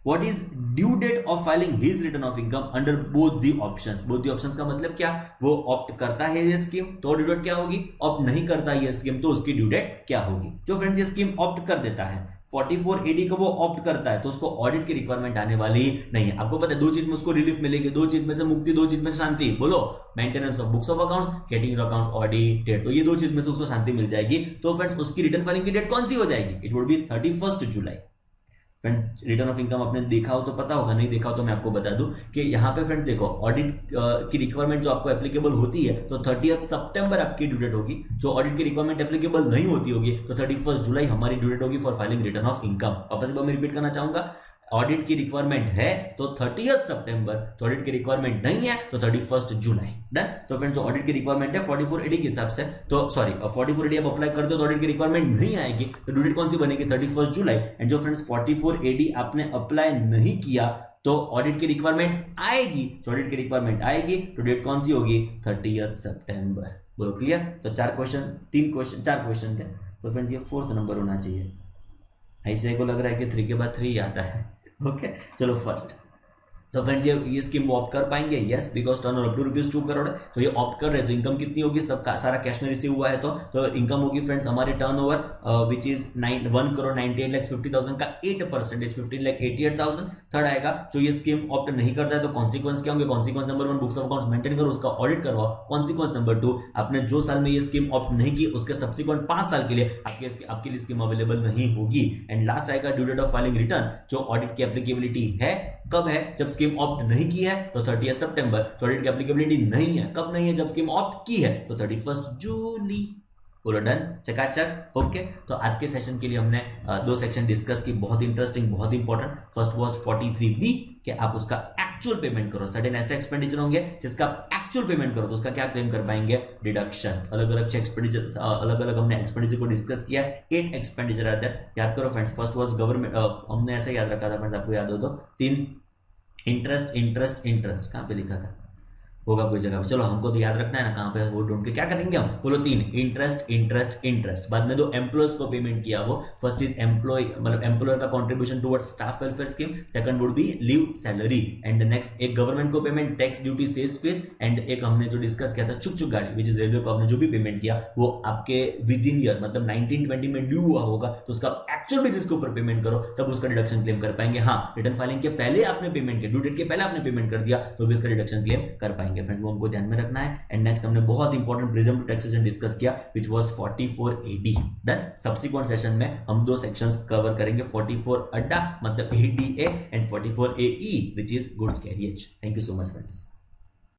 What is due date of filing his return of income under both the options? Both the options का मतलब क्या? वो ऑप्ट करता है ये स्कीम तो ड्यू डेट क्या होगी, ऑप्ट नहीं करता ये स्कीम तो उसकी ड्यू डेट क्या होगी। जो फ्रेंड्स ये स्कीम ऑप्ट कर देता है 44AD को वो ऑप्ट करता है तो उसको ऑडिट की रिक्वायरमेंट आने वाली नहीं है। आपको पता है दो चीज में उसको रिलीफ मिलेगी, दो चीज में से मुक्ति, दो चीज में शांति। बोलो, maintenance of books of accounts, getting accounts audited, तो ये दो चीज में से उसको शांति मिल जाएगी। तो फ्रेंड्स उसकी रिटर्न फाइलिंग की डेट कौन सी हो जाएगी? It would B 31 July. Friend return of income आपने देखा हो तो पता होगा, नहीं देखा हो तो मैं आपको बता दूं कि यहाँ पे फ्रेंड देखो ऑडिट की रिक्वायरमेंट जो आपको एप्लीकेबल होती है तो 30 सितंबर आपकी ड्यू डेट होगी। जो ऑडिट की रिक्वायरमेंट एप्लीकेबल नहीं होती होगी तो 31 जुलाई हमारी ड्यू डेट होगी for filing return of income. वापस एक बार मैं रिपीट करना चाहूंगा, ऑडिट की रिक्वायरमेंट है तो 30 सितंबर, जो ऑडिट की रिक्वायरमेंट नहीं है तो 31 जुलाई। डन। तो फ्रेंड्स जो ऑडिट की रिक्वायरमेंट है 44AD के हिसाब से, तो सॉरी 44AD आप अप्लाई करते हो तो ऑडिट की रिक्वायरमेंट नहीं आएगी तो ड्यू डेट कौन सी बनेगी? 31 जुलाई। एंड जो फ्रेंड्स 44AD आपने अप्लाई नहीं किया तो ऑडिट की रिक्वायरमेंट आएगी, जो ऑडिट की रिक्वायरमेंट आएगी तो डेट कौन सी होगी? 30 सितंबर। बोलो क्लियर? तो 4 क्वेश्चन थे तो फ्रेंड्स ये 4th नंबर होना चाहिए। ऐसे को लग रहा है कि 3 के बाद 3 आता है। ओके चलो फर्स्ट, तो फ्रेंड्स ये स्कीम वो ऑप्ट कर पाएंगे? Yes, because turnover up to ₹2 crore है तो ये ऑप्ट कर रहे हैं तो इनकम कितनी होगी? सब सारा कैश में रिसीव हुआ है तो इनकम होगी फ्रेंड्स हमारे टर्नओवर विच इज 1,98,50,000 का 8% 15,88,000। थर्ड आएगा जो ये स्कीम ऑप्ट नहीं करता है तो कॉन्सिक्वेंस क्या होंगे? Consequence number 1 books of accounts maintain करो, उसका ऑडिट करवाओ। कॉन्सिक्वेंस नंबर 2 आपने जो साल में ये स्कीम ऑप्ट नहीं की उसके सब्सिक्वेंट 5 साल के लिए आपके लिए स्कीम अवेलेबल नहीं होगी। एंड लास्ट आएगा due date of filing return, जो ऑडिट की एप्लीकेबिलिटी है कब है? जब स्कीम ऑप्ट नहीं की है तो 30 सितंबर। ऑडिट की एप्लीकेबिलिटी नहीं है, कब नहीं है? जब स्कीम ऑप्ट की है तो 31 जुलाई। बोलो डन, चकाचक। ओके, तो आज के सेशन के लिए हमने 2 सेक्शन डिस्कस की, बहुत इंटरेस्टिंग, बहुत इंपॉर्टेंट। फर्स्ट वाज 43B कि आप उसका एक्चुअल पेमेंट करो। सर्टेन ऐसे एक्सपेंडिचर होंगे जिसका आप एक्चुअल पेमेंट करो तो उसका क्या क्लेम कर पाएंगे? डिडक्शन। अलग अलग एक्सपेंडिचर, अलग अलग हमने एक्सपेंडिचर को डिस्कस किया। 8 एक्सपेंडिचर आते हैं, याद करो फ्रेंड्स। फर्स्ट वाज गवर्नमेंट, हमने ऐसे याद रखा था फ्रेंड्स, आपको याद हो तो 3 इंटरेस्ट कहां पे लिखा था? होगा कोई जगह पे, चलो हमको तो याद रखना है ना कहां पे, वो ढूंढ के क्या करेंगे हम? बोलो 3 इंटरेस्ट। बाद में 2 एम्प्लॉयज को पेमेंट किया वो। फर्स्ट इज एम्प्लॉय, मतलब एम्प्लॉयर का contribution towards staff welfare scheme. Second would be leave salary. And next एक गवर्नमेंट को payment tax duty sales fees. And एक हमने जो डिस्कस किया था चुक गाड़ी, विच इज रेलवे को आपने जो भी पेमेंट किया वो आपके विद इन ईयर मतलब 1920 में ड्यू हुआ होगा तो उसका एक्चुअल बेसिस के ऊपर पेमेंट करो तब उसका डिडक्शन क्लेम कर पाएंगे। हाँ, रिटर्न फाइलिंग के पहले आपने पेमेंट किया, ड्यू डेट के पहले आपने पेमेंट कर दिया तो भी इसका डिडक्शन क्लेम कर पाएंगे फ्रेंड्स, वो हमको ध्यान में रखना है। एंड नेक्स्ट हमने बहुत important prism to taxation discuss किया which was 44AD। Done. Subsequent session में हम 2 सेक्शंस कवर करेंगे, 44 अड्डा मतलब ADA and 44AE which is goods carriage. Thank you so much friends.